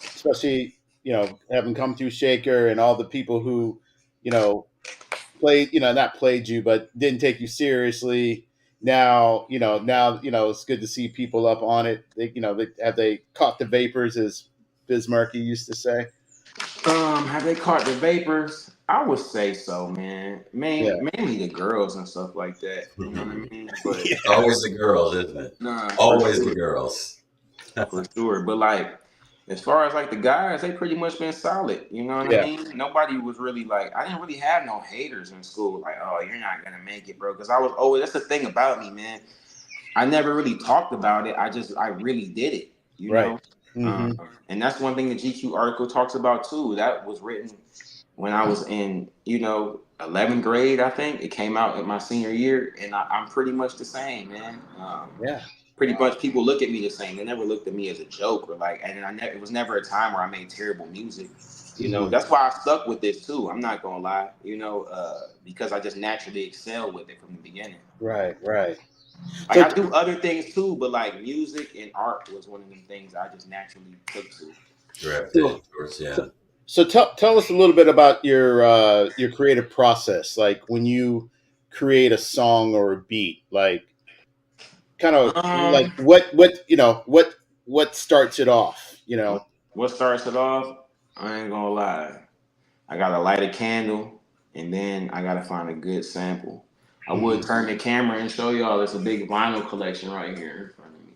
especially having come through Shaker and all the people who played, not played you, but didn't take you seriously? Now it's good to see people up on it. They caught the vapors, as Biz Markie used to say. have they caught the vapors? I would say so, man. Mainly the girls and stuff like that. You know what I mean? But It's always the girls, isn't it? nah, Always the girls. for sure. But like, as far as like the guys, they pretty much been solid. You know what I mean? Nobody was really like, I didn't really have no haters in school. Like, oh, you're not gonna make it, bro. Because I was always, that's the thing about me, man. I never really talked about it. I really did it. You know? And that's one thing the GQ article talks about too. That was written when I was in, 11th grade, I think. It came out in my senior year, and I'm pretty much the same, man. Pretty much people look at me the same. They never looked at me as a joke or like, and it was never a time where I made terrible music. That's why I stuck with this too. I'm not gonna lie, because I just naturally excel with it from the beginning. Right. Like, I do other things too, but like music and art was one of them things I just naturally took to. Gravitated towards, yeah. So tell us a little bit about your creative process. Like when you create a song or a beat, like kind of like Um, what starts it off. what starts it off? I ain't gonna lie. I gotta light a candle, and then I gotta find a good sample. I would Hmm. turn the camera and show y'all. It's a big vinyl collection right here in front of me.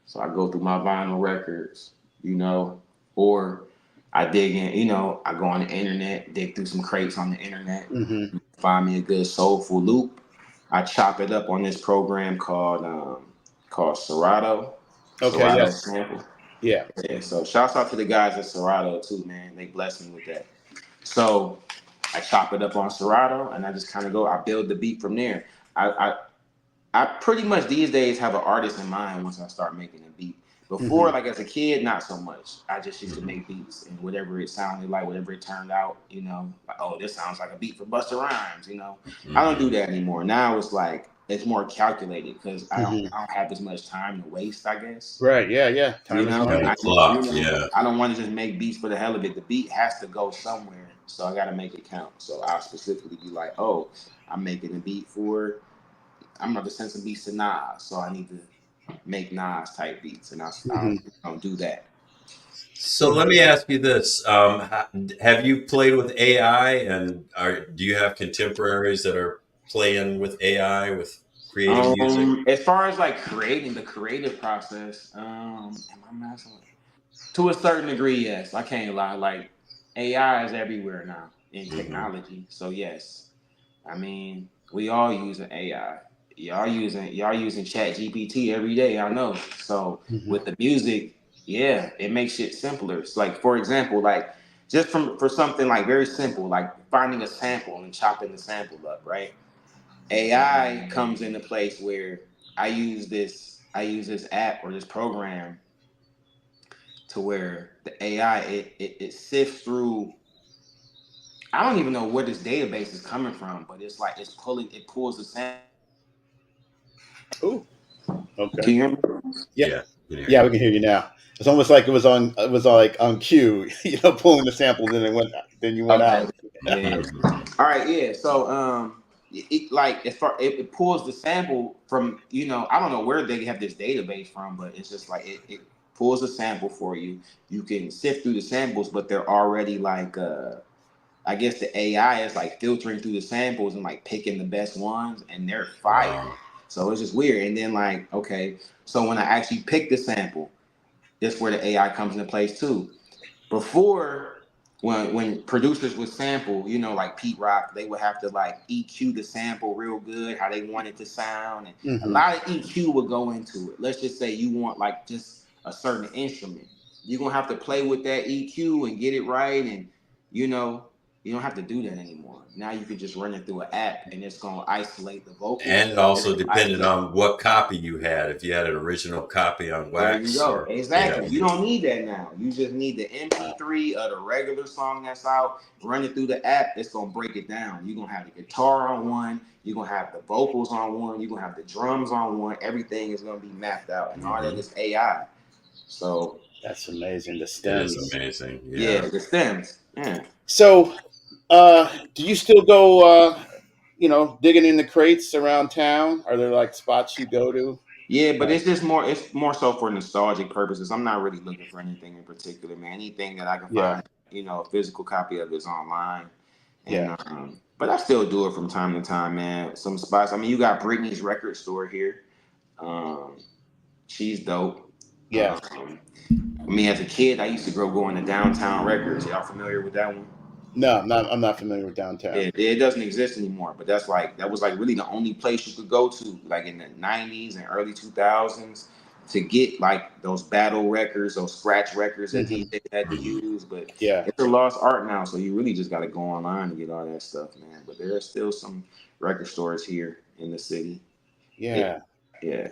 So I go through my vinyl records, you know, or I dig in, I go on the internet, dig through some crates on the internet, Hmm. find me a good soulful loop. I chop it up on this program called Serato, Okay. Serato Yes. sample. Yeah. Yeah, so shouts out to the guys at Serato too, man. They blessed me with that. So I chop it up on Serato, and I just kind of go. I build the beat from there. I, I I pretty much these days have an artist in mind once I start making a beat. Before, Hmm. like as a kid, not so much. I just used to Mhm. make beats and whatever it sounded like, whatever it turned out, like, oh, this sounds like a beat for Busta Rhymes. I don't do Mhm. that anymore. Now it's like it's more calculated because I don't Hmm. I don't have as much time to waste, I guess. Right. Yeah. Yeah. Time is On the money. clock, yeah. I don't want to just make beats for the hell of it. The beat has to go somewhere, so I got to make it count. So I'll specifically be like, oh, I'm making a beat for. I'm about to send some beats to Nas, so I need to make Nas type beats, and I'll, Hmm. I'll do that. So let me ask you this: have you played with AI, and do you have contemporaries that are playing with AI with creating music? As far as like creating the creative process, am I messing with? To a certain degree, yes. I can't lie. Like AI is everywhere now in Hmm. technology, so yes. I mean, we all using AI. Y'all using Chat GPT every day. I know. So Hmm. with the music, yeah, it makes shit simpler. It's like, for example, like just for something like very simple, like finding a sample and chopping the sample up, right? AI comes into place where I use this app or this program to where the AI it sifts through. I don't even know where this database is coming from, but it's like it pulls the sample. Oh. Okay. Can you hear me? Yeah. Yeah, can hear Yeah. you. We can hear you now. It's almost like it was like on cue. Pulling the sample, then it went. Then you went Okay. out. Yeah. Mhm. All right. Yeah. So like as far it pulls the sample from I don't know where they have this database from, but it's just like it pulls a sample for you. You can sift through the samples, but they're already like I guess the AI is like filtering through the samples and like picking the best ones, and they're fire. Wow. So it's just weird. And then like okay, so when I actually pick the sample, that's where the AI comes into place too. Before, when producers would sample, like Pete Rock, they would have to like EQ the sample real good, how they want it to sound, and a Hmm. lot of EQ would go into it. Let's just say you want like just a certain instrument, you're gonna have to play with that EQ and get it right, and you know you don't have to do that anymore. Now you can just run it through an app, and it's gonna isolate the And vocals. it It's also gonna depended isolate. on what copy you had. If you had an original copy on There you wax, go. or Exactly. You you, don't need that now. You just need the MP3 of the regular song that's out. Run it through the app. It's gonna break it down. You're gonna have the guitar on one. You're gonna have the vocals on one. You're gonna have the drums on one. Everything is gonna be mapped out, and all that mhm. is AI. So That's amazing. The It is stems. amazing. yeah, Yeah. the stems. Yeah. So, do you still go, digging in the crates around town? Are there like spots you go to? Yeah, but it's more so for nostalgic purposes. I'm not really looking for anything in particular, man. Anything that I can Yeah, find, a physical copy of is online. And yeah, but I still do it from time to time, man. Some spots. I mean, you got Britney's record store here. Um, she's dope. yeah. Um, I mean, as a kid, I used to grow going to Downtown Records. Y'all familiar with that one? No, I'm not familiar with downtown. It doesn't exist anymore. But that was like really the only place you could go to, like in the '90s and early 2000s, to get like those battle records, those scratch records that Hmm. DJs had to Mhm. use. But Yeah, it's a lost art now, so you really just got to go online to get all that stuff, man. But there are still some record stores here in the city. Yeah, yeah. yeah,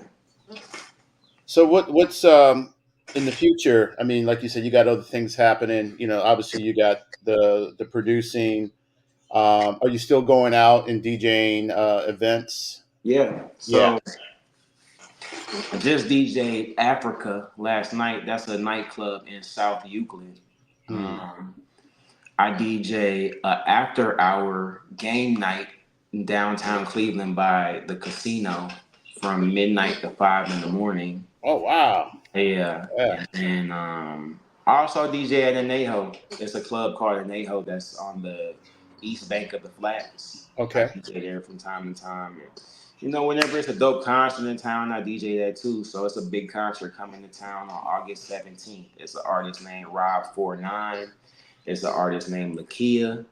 So what's in the future? I mean, like you said, you got other things happening. Obviously you got the producing. Are you still going out and DJing events? yeah. Yeah. So I just DJ'd Africa last night. That's a nightclub in South Euclid. Hmm. Um, I DJ a after hour game night in downtown Cleveland by the casino from midnight to 5 in the morning. Oh wow. Yeah, Yeah. and I also DJ at Anejo. It's a club called Anejo that's on the east bank of the Flats. I Okay. DJ there from time to time. And, whenever it's a dope concert in town, I DJ that too. So it's a big concert coming to town on August 17th. It's an artist named Rob49. It's an artist named Lakia.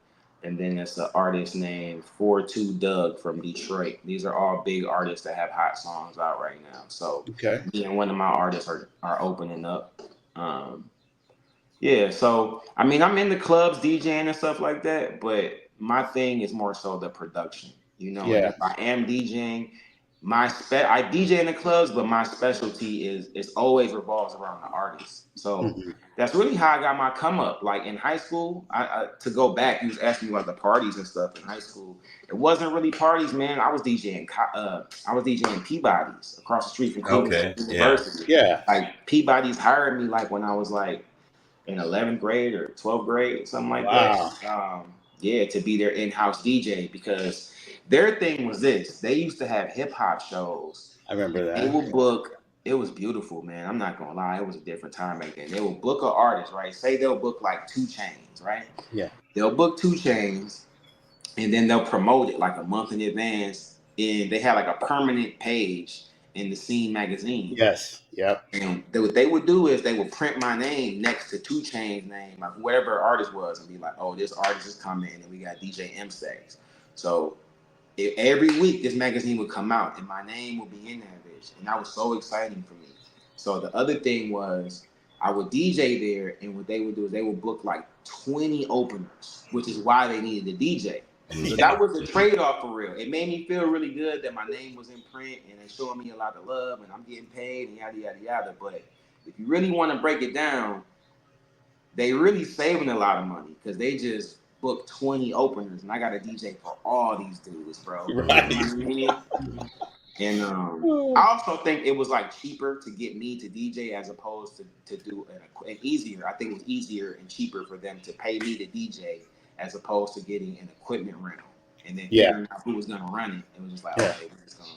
And then it's an artist named 42 Doug from Detroit. These are all big artists that have hot songs out right now. So Okay. me and one of my artists are opening up. Um, yeah, so I mean, I'm in the clubs DJing and stuff like that, but my thing is more so the production, And Yeah. if I am DJing, I DJ in the clubs, but my specialty is always revolves around the artist. So Mhm. that's really how I got my come up. Like in high school, I to go back, you was asking me about the parties and stuff in high school. It wasn't really parties, man. I was DJing Peabody's across the street from Cleveland Okay. Yeah. University. Yeah. Like Peabody's hired me like when I was like in 11th grade or 12th grade, something like that. Wow. Yeah, to be their in-house DJ because their thing was this. They used to have hip hop shows. I remember They that. would book. It was beautiful, man. I'm not gonna lie. It was a different time back then. They would book an artist, right? Say they'll book like 2 Chainz, right? Yeah. They'll book 2 Chainz, and then they'll promote it like a month in advance. And they had like a permanent page in the Scene magazine. Yes. Yep. And what they would do is they would print my name next to 2 Chainz' name, like whoever artist was, and be like, "Oh, this artist is coming," and we got DJ M Stacks. So every week this magazine would come out, and my name would be in that bitch, and that was so exciting for me. So the other thing was I would DJ there, and what they would do is they would book like 20 openers, which is why they needed a DJ. So that was a trade-off for real. It made me feel really good that my name was in print and they're showing me a lot of love and I'm getting paid and yada, yada, yada. But if you really want to break it down, they really saving a lot of money because they just booked 20 openers and I got a DJ for all these dudes, bro. Right. You know what I mean? And I also think it was like cheaper to get me to DJ as opposed to do an easier. I think it was easier and cheaper for them to pay me to DJ as opposed to getting an equipment rental and then figuring out who was gonna run it. It was just like, okay, we're just gonna.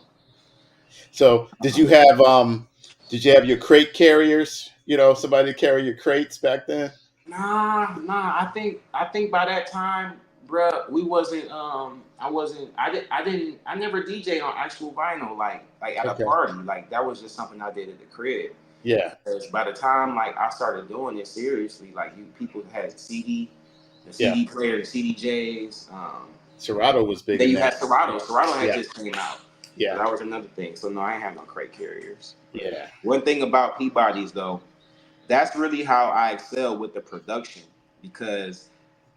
So did you have your crate carriers? Somebody to carry your crates back then? Nah. I think by that time, bruh, we wasn't. I never DJ on actual vinyl like at a party. Like that was just something I did at the crib. Yeah. Because by the time like I started doing it seriously, like people had the CD player, the CDJs. Serato was big. Then you had Serato. Serato had just came out. Yeah. So that was another thing. So no, I ain't have no crate carriers. Yeah. One thing about Peabody's though, that's really how I excel with the production because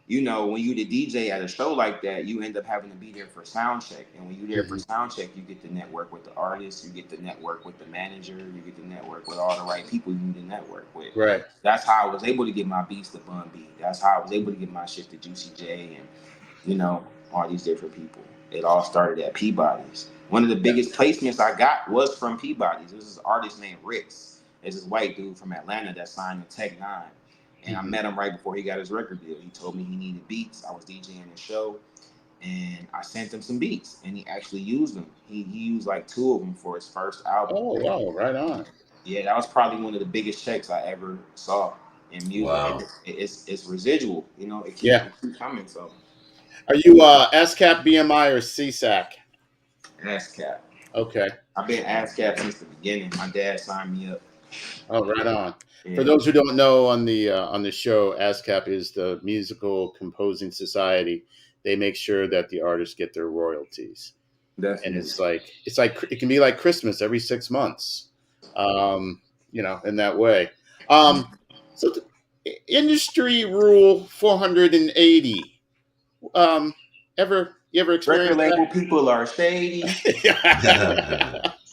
when you the DJ at a show like that, you end up having to be there for sound check. And when you're there for sound check, you get to network with the artist, you get to network with the manager, you get to network with all the right people you need to network with. Right. That's how I was able to get my beats to Bun B. That's how I was able to get my shit to Juicy J and, all these different people. It all started at Peabody's. One of the biggest placements I got was from Peabody's. This is an artist named Ricks. It's this white dude from Atlanta that signed to Tech Nine. And I met him right before he got his record deal. He told me he needed beats. I was DJing the show, and I sent him some beats, and he actually used them. He used like 2 of them for his first album. Oh, wow, right on. Yeah, that was probably one of the biggest checks I ever saw in music. Wow. It's residual, it keeps coming. So, are you ASCAP, BMI, or CSAC? ASCAP. Okay. I've been ASCAP since the beginning. My dad signed me up. Oh, right on. Yeah. For those who don't know, on the show, ASCAP is the Musical Composing Society. They make sure that the artists get their royalties. Definitely. And it's like it can be like Christmas every 6 months, in that way. So the industry rule 480. You ever experienced record label that? People are shady.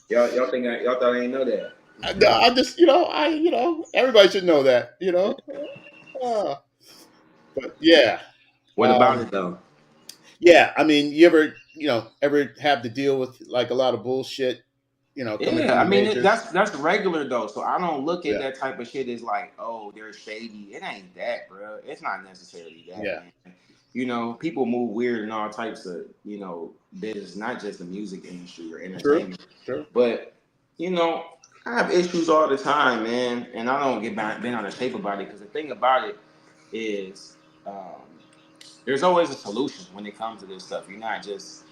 y'all think y'all thought I didn't know that? No, I just everybody should know that, but yeah. What about it though? Yeah, I mean, you ever have to deal with like a lot of bullshit, coming Yeah, from I the mean majors. that's regular though. So I don't look at Yeah. that type of shit as like, oh, they're shady. It ain't that, bro. It's not necessarily that, Yeah. man. People move weird in all types of business, not just the music industry or True. entertainment. True. But you know, I have issues all the time, man, and I don't get bent out of shape about it because the thing about it is, um, there's always a solution when it comes to this stuff. You're not just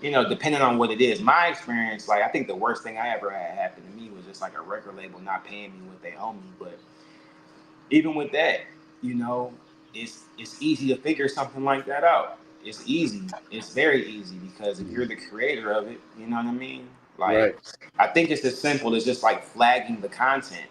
depending on what it is. My experience, like I think the worst thing I ever had happen to me was just like a record label not paying me what they owe me. But even with that, you know, it's easy to figure something like that out. It's easy. It's very easy because if you're the creator of it, you know what I mean? Like Right. I think it's as simple as just like flagging the content.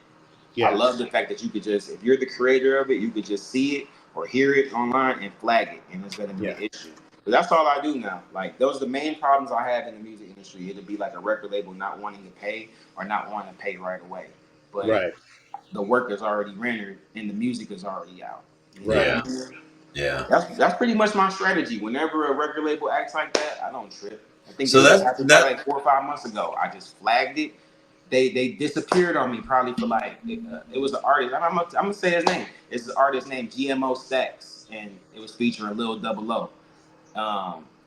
I Yeah. love the fact that you could just, if you're the creator of it, you could just see it or hear it online and flag it, and it's gonna be Yeah. an issue. But that's all I do now. Like those are the main problems I have in the music industry. It'd be like a record label not wanting to pay or not wanting to pay right away. But Right. the work is already rendered and the music is already out. You know what Right. I Yeah. mean? Yeah. That's pretty much my strategy. Whenever a record label acts like that, I don't trip. I think So it just that's happened that. probably like 4 or 5 months ago. I just flagged it. They disappeared on me probably for like it was an artist. I'm gonna say his name. It's an artist named GMO Stacks, and it was featuring Lil Double O.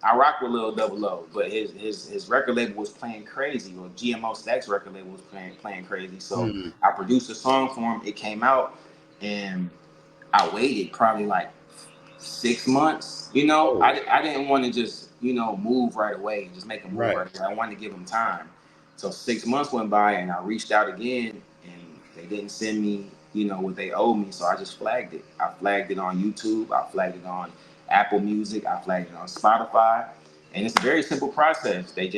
I rock with Lil Double O, but his record label was playing crazy. Or GMO Stacks record label was playing crazy. So Mm. I produced a song for him. It came out, and I waited probably like 6 months. Oh. I didn't want to just move right away, just make a move Right. right away. I wanted to give them time. So 6 months went by, and I reached out again, and they didn't send me what they owed me. So I just flagged it. I flagged it on YouTube. I flagged it on Apple Music. I flagged it on Spotify. And it's a very simple process. They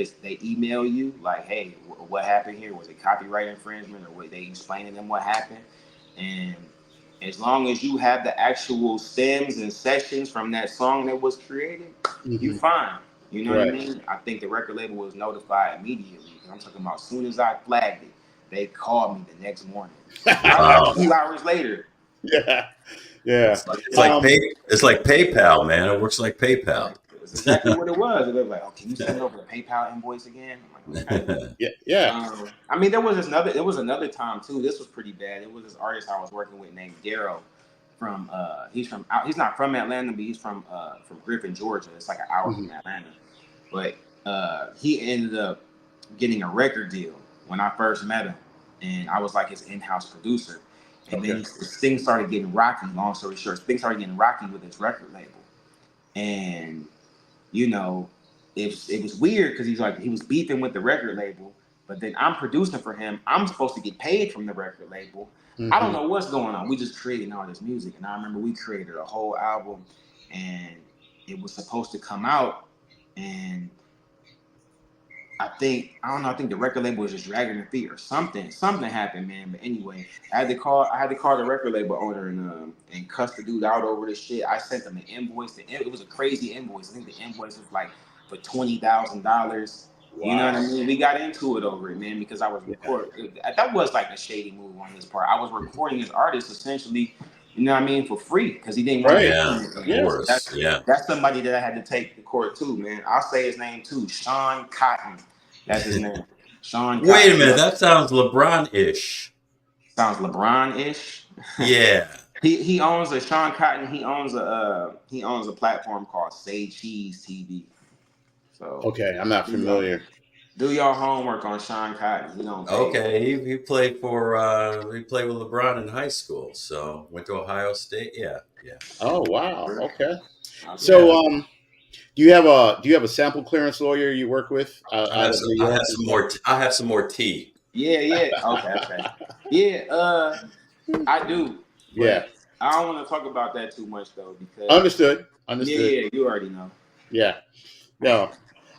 email you like, hey, what happened here? Was it copyright infringement, or what? They explain to them what happened, and as long as you have the actual stems and sessions from that song that was created, you Hmm. fine. You know what I Right. mean? I think the record label was notified immediately. I'm talking about as soon as I flagged it, they called me the next morning. Probably like Wow. 2 hours later. Yeah. Yeah. It's like Um. It's like PayPal, man. It works like PayPal. That's exactly what it was. It was like, oh, can you send over the PayPal invoice again? I'm like, okay. Yeah. Yeah. I mean, there was another time too. This was pretty bad. It was this artist I was working with named Darrow. He's not from Atlanta, but he's from Griffin, Georgia. It's like an hour Hmm. from Atlanta. But he ended up getting a record deal when I first met him, and I was like his in-house producer. And then Okay. things started getting rocky. Long story short, things started getting rocky with his record label, and you know, it was weird because he was beefing with the record label, but then I'm producing for him. I'm supposed to get paid from the record label. I don't Hmm. know what's going on. We just creating all this music, and I remember we created a whole album, and it was supposed to come out, and I don't know. I think the record label was just dragging their feet or something. Something happened, man. But anyway, I had to call the record label owner and cuss the dude out over this shit. I sent them an invoice. It was a crazy invoice. I think the invoice was like for $20,000. You know what I Wow. mean? We got into it over it, man, because I was Yeah. recording. That was like a shady move on his part. I was recording his artist essentially, you know what I mean, for free because he didn't want to Right. pay Yeah, me of anything. Yeah. So course. Yeah. that's somebody that I had to take to court too, man. I'll say his name too, Sean Cotton. That's his name. Sean Wait a minute. Cotton. That sounds LeBron-ish. Sounds LeBron-ish. Yeah. He owns a Sean Cotton. He owns a platform called Say Cheese TV. So Okay. I'm not do y'all familiar. do your homework on Sean Cotton. He don't pay. Okay. He played with LeBron in high school. So went to Ohio State. Yeah. Yeah. Oh wow. Okay. So Yeah. do you have a sample clearance lawyer you work with out of New I have York and some stuff? more. I have some more tea. Yeah. Okay. Yeah. I do, Yeah. but I don't want to talk about that too much though because Understood. Understood. you already know. Yeah. No.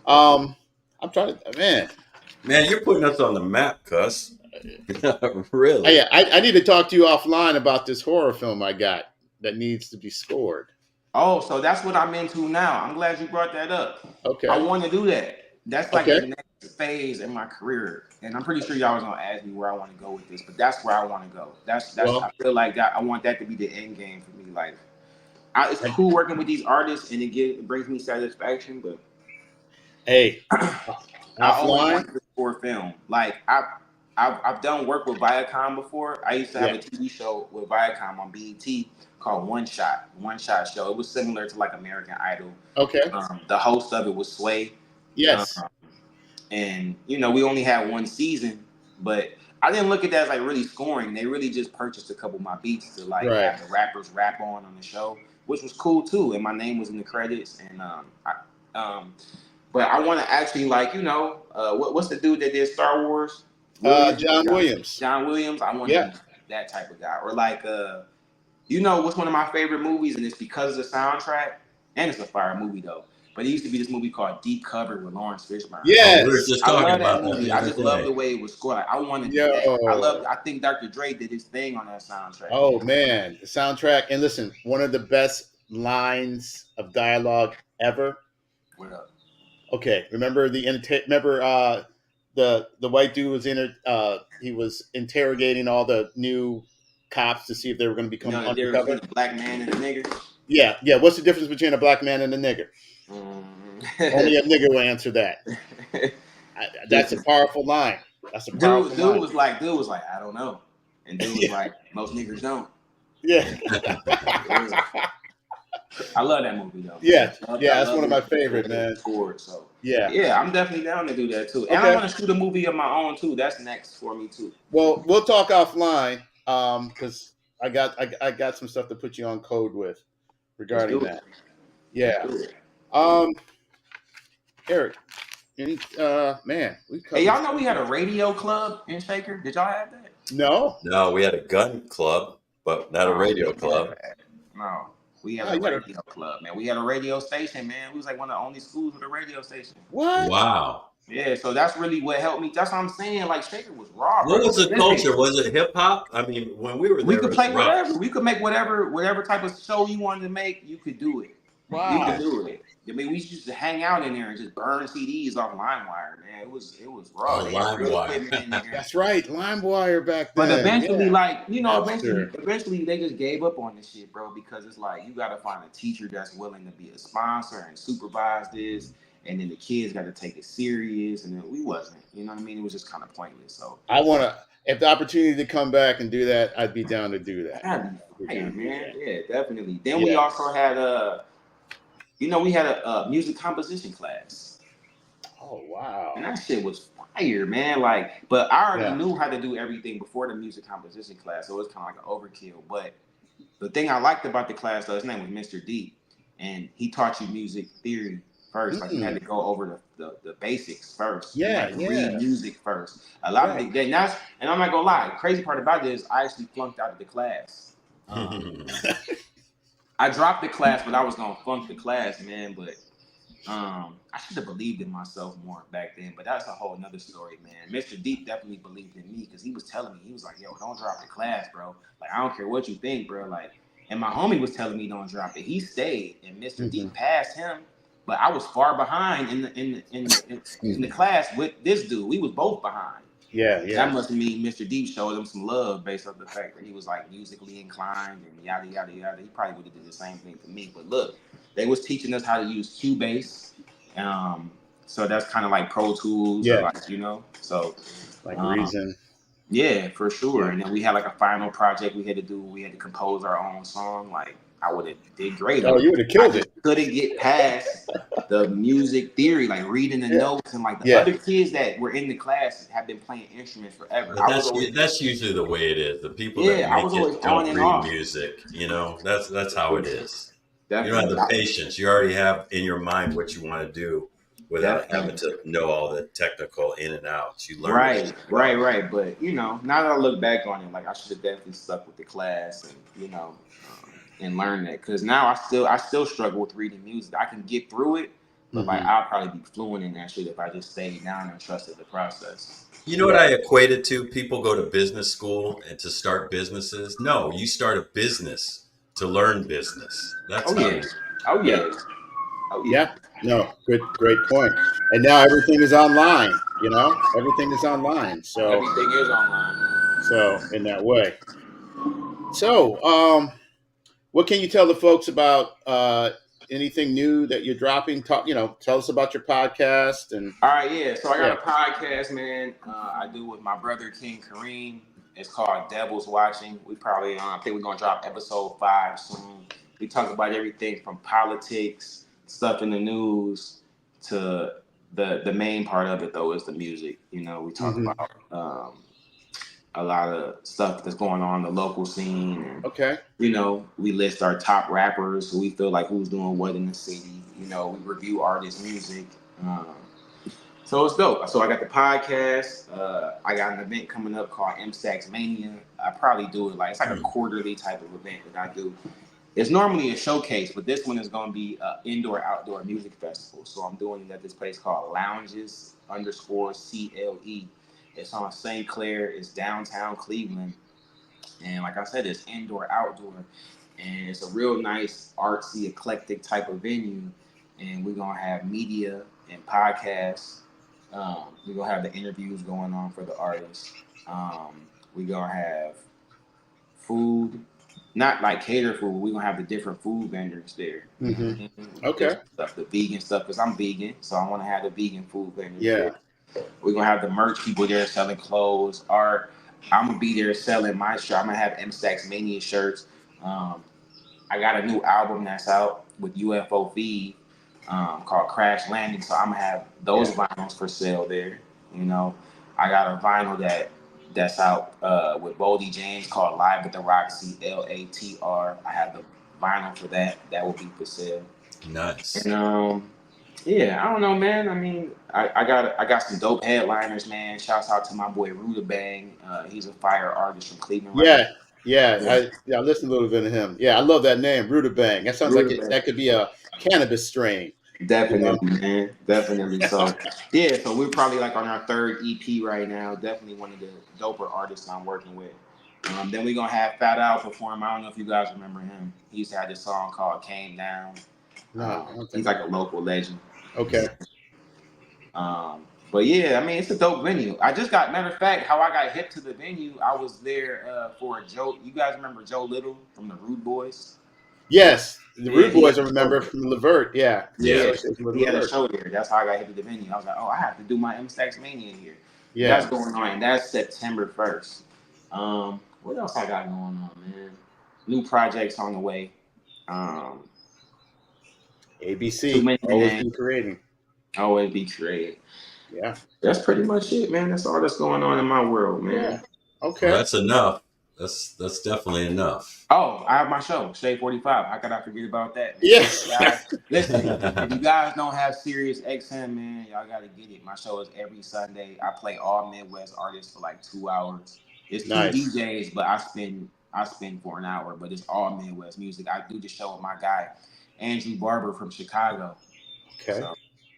Um. I'm trying to. Man. Man, you're putting us on the map, Cuss. Really? Yeah. I need to talk to you offline about this horror film I got that needs to be scored. Oh, so that's what I'm into now. I'm glad you brought that up. I Okay. want to do that. That's like Okay. the next phase in my career, and I'm pretty sure y'all was gonna ask me where I want to go with this, but that's where I want to go. That's I Well. feel like I want that to be the end game for me. Like, it's I, cool working with these artists, and it brings me satisfaction, but hey. I always Offline. wanted to for film. Like I've done work with Viacom before. I used to have a TV show with Viacom on BET called One Shot Show. It was similar to like American Idol. Okay. The host of it was Sway. Yes. And we only had one season, but I didn't look at that as like really scoring. They really just purchased a couple of my beats to like have the rappers rap on the show, which was cool too. And my name was in the credits. And but I want to actually like what's the dude that did Star Wars? John Williams. John Williams. I want to be that type of guy. Or like what's one of my favorite movies, and it's because of the soundtrack, and it's a fire movie though. But it used to be this movie called Deep Cover with Lawrence Fishburne. Yeah, we were just talking about that movie. I just love the way it was scored. Like, I wanted to do that. I think Dr. Dre did his thing on that soundtrack. Oh man, the soundtrack. And listen, one of the best lines of dialogue ever. What up? Okay, remember the white dude was he was interrogating all the new cops to see if they were going to become undercover. The black man and a nigger. Yeah. What's the difference between a black man and a nigger? Only a nigger will answer that. That's a powerful line. That's a powerful line. Dude was like, I don't know. And dude was like, most niggers don't. Yeah. I love that movie though. Yeah, that's one of my favorite, man. So yeah, I'm definitely down to do that too. And I want to shoot a movie of my own too. That's next for me too. Well, we'll talk offline because I got some stuff to put you on code with regarding that. Yeah. Eric, man, hey, y'all know we had a radio club in Shaker? Did y'all have that? No, we had a gun club, but not a radio club. No, we had a radio club, man. We had a radio station, man. We was like one of the only schools with a radio station. What? Wow. Yeah, so that's really what helped me. That's what I'm saying. Like Shaker was raw. What was the culture? Was it hip hop? I mean, when we were there, we could play whatever. We could make whatever type of show you wanted to make. You could do it. Wow. You could do it. I mean, we used to hang out in there and just burn CDs off LimeWire, man. It was raw. LimeWire. That's right, LimeWire back then. But eventually, eventually they just gave up on this shit, bro, because it's like you got to find a teacher that's willing to be a sponsor and supervise this, and then the kids got to take it serious, and then we wasn't. You know what I mean? It was just kind of pointless. So if the opportunity to come back and do that, I'd be down to do that. That'd be fine, man. Yeah, definitely. Then we also had we had a music composition class. Oh, wow. And that shit was fire, man. Like, but I already knew how to do everything before the music composition class, so it was kind of like an overkill. But the thing I liked about the class, though, his name was Mr. D, and he taught you music theory first. Like, you had to go over the basics first. Read music first. A lot of and I'm not gonna lie, the crazy part about it is I actually flunked out of the class. I dropped the class, but I was gonna flunk the class, man. But I should have believed in myself more back then. But that's a whole another story, man. Mr. Deep definitely believed in me because he was telling me, he was like, "Yo, don't drop the class, bro. Like, I don't care what you think, bro. Like," and my homie was telling me, "Don't drop it." He stayed, and Mr. Deep passed him, but I was far behind in the class with this dude. We was both behind. Yeah. That must mean Mr. Deep showed him some love based on the fact that he was like musically inclined and yada yada yada. He probably would have did the same thing for me. But look, they was teaching us how to use Cubase. So that's kind of like Pro Tools, so like Reason. Yeah, for sure. And then we had like a final project we had to do. We had to compose our own song. Like, I would have did great. Oh, you would have killed it. Couldn't get past the music theory, like reading the notes, and like the other kids that were in the class have been playing instruments forever. That's usually the way it is. The people that make it don't read music. That's how it is. Definitely. You don't have the patience. You already have in your mind what you want to do without having to know all the technical in and outs. You learn. Right. But now that I look back on it, like I should have definitely stuck with the class and and learn that, because now I still struggle with reading music. I can get through it, but like I'll probably be fluent in that shit if I just stayed down and trusted the process. You know what I equate it to? People go to business school and to start businesses. No, you start a business to learn business. That's Oh yeah. No, great point. And now everything is online. Everything is online. So everything is online. So in that way. So what can you tell the folks about anything new that you're dropping? Tell us about your podcast. And all right, yeah. So I got a podcast, man. I do with my brother King Kareem. It's called Devil's Watching. We probably, I think we're gonna drop episode 5 soon. We talk about everything from politics, stuff in the news, to the main part of it though is the music. We talk about a lot of stuff that's going on in the local scene, and we list our top rappers who we feel like who's doing what in the city. We review artists' music. So it's dope. So I got the podcast. I got an event coming up called MSAX Mania. I probably do it it's like a quarterly type of event that I do. It's normally a showcase, but this one is going to be an indoor-outdoor music festival. So I'm doing it at this place called Lounges_CLE. It's on St. Clair. It's downtown Cleveland. And like I said, it's indoor-outdoor. And it's a real nice, artsy, eclectic type of venue. And we're going to have media and podcasts. We're going to have the interviews going on for the artists. We're going to have food. Not like cater food. We're going to have the different food vendors there. Okay. Stuff, the vegan stuff, because I'm vegan. So I want to have the vegan food vendors there. We're going to have the merch people there selling clothes, art. I'm going to be there selling my shirt. I'm going to have MSAX Mania shirts. I got a new album that's out with UFO Feed called Crash Landing. So I'm going to have those vinyls for sale there. I got a vinyl that's out with Boldy James called Live at the Roxy, LATR. I have the vinyl for that. That will be for sale. Nice. And yeah, I don't know, man. I mean, I got some dope headliners, man. Shouts out to my boy Rudabang. He's a fire artist from Cleveland. I listened a little bit of him. Yeah, I love that name, Rudabang. That sounds like that could be a cannabis strain. Definitely, man. Definitely. So so we're probably like on our 3rd EP right now. Definitely one of the doper artists I'm working with. Then we're gonna have Fat Al perform. I don't know if you guys remember him. He used to have this song called Came Down. He's like a local legend. Okay. But yeah, I mean, it's a dope venue. Matter of fact, how I got hip to the venue, I was there for Joe. You guys remember Joe Little from the Rude Boys? Yes, the Rude Boys I remember from Levert. Yeah. He had a show there. That's how I got hit to the venue. I was like, I have to do my MSAX Mania here. Yeah. That's going on. That's September 1st. What else I got going on, man? New projects on the way. ABC. Always be creating. Yeah. That's pretty much it, man. That's all that's going on in my world, man. Yeah. Okay. Well, that's enough. That's definitely enough. Oh, I have my show, Shade 45. How could I forget about that? Yes. Listen, if you guys don't have Sirius XM, man, y'all got to get it. My show is every Sunday. I play all Midwest artists for like 2 hours. It's 2 DJs, but I spend for an hour, but it's all Midwest music. I do the show with my guy, Andrew Barber from Chicago. Okay. So.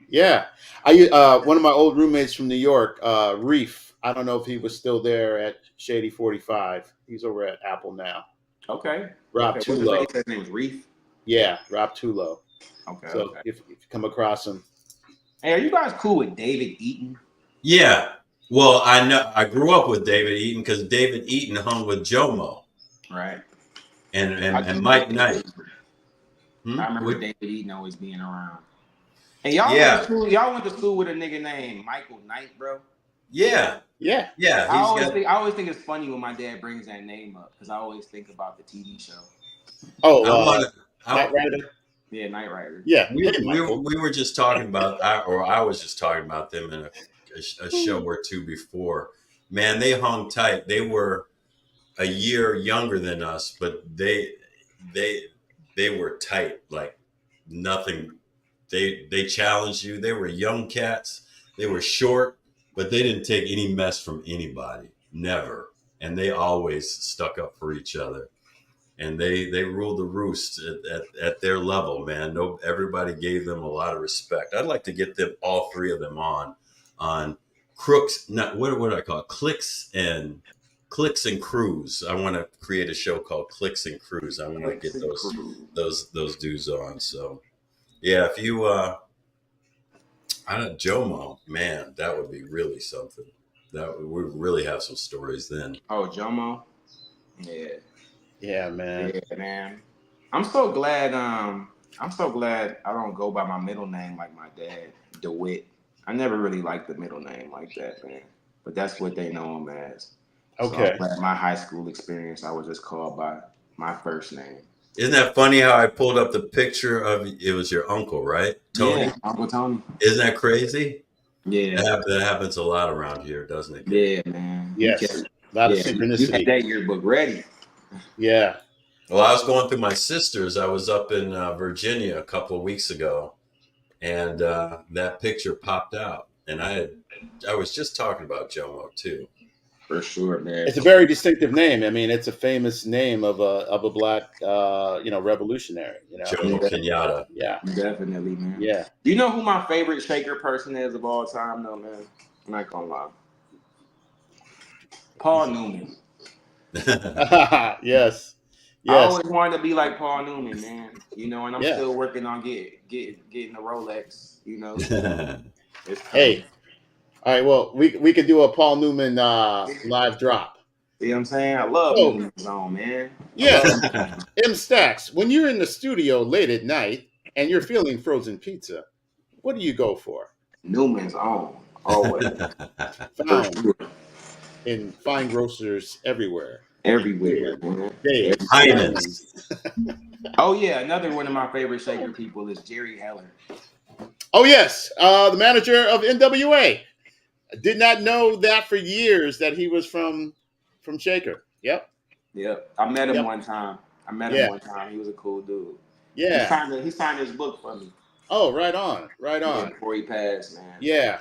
Yeah. One of my old roommates from New York, Reef. I don't know if he was still there at Shady 45. He's over at Apple now. Okay. Rob Tulo. His name is Reef? Yeah, Rob Tulo. Okay. So if you come across him. Hey, are you guys cool with David Eaton? Yeah. Well, I know I grew up with David Eaton because David Eaton hung with Jomo. Right. And Mike Knight. I remember David Eaton always being around. And y'all went to school with a nigga named Michael Knight, bro? Yeah. I always think it's funny when my dad brings that name up because I always think about the TV show. Oh, Knight Rider. Yeah, Knight Rider. Yeah, we were just talking about, I was just talking about them in a show or two before. Man, they hung tight. They were a year younger than us, but they were tight like nothing. They challenged you. They were young cats. They were short. But they didn't take any mess from anybody, never. And they always stuck up for each other. And they ruled the roost at their level, man. Everybody gave them a lot of respect. I'd like to get them, all 3 of them on Crooks, not what do I call it? Clicks and Crews. I want to create a show called Clicks and Crews. I want to get those dudes on. So yeah, if you Jomo, man, that would be really something. That we really have some stories then. Oh, Jomo, yeah, man. Yeah, man. I'm so glad. I'm so glad I don't go by my middle name like my dad, DeWitt. I never really liked the middle name like that, man. But that's what they know him as. So I'm Okay. glad my high school experience, I was just called by my first name. Isn't that funny how I pulled up the picture of it was your uncle, right? Yeah, Tony? Uncle Tony. Isn't that crazy? Yeah, That happens a lot around here, doesn't it, Gabe? yeah, man. You Yes. kept, A lot of yeah, you had synchronicity. that yearbook ready. Yeah. Well, I was going through my sister's. I was up in Virginia a couple of weeks ago, and that picture popped out. And I was just talking about Jomo too. For sure, man. It's a very distinctive name. I mean, it's a famous name of a black revolutionary, Jomo Yeah, Kenyatta. Yeah. definitely, man. Yeah. Do you know who my favorite Shaker person is of all time, though, man? I'm not gonna lie. Paul Newman. Yes. I Yes. always wanted to be like Paul Newman, man. And I'm Yeah. still working on getting a Rolex. It's coming. Hey. All right. Well, we could do a Paul Newman live drop. See what I'm saying? I love So Newman's Zone, man. I yeah, love Newman's. M Stacks. When you're in the studio late at night and you're feeling frozen pizza, what do you go for? Newman's Own. Always. For Found sure. in fine grocers everywhere. Everywhere, man. Dave's, Highness. Diamonds. Oh, yeah. Another one of my favorite Shaker people is Jerry Heller. Oh yes, the manager of NWA. I did not know that for years that he was from Shaker. Yep. Yep. I met him Yep. one time. Yeah. He was a cool dude. Yeah. He signed his book for me. Oh, right on. Right Yeah, on. before he passed, man. Yeah.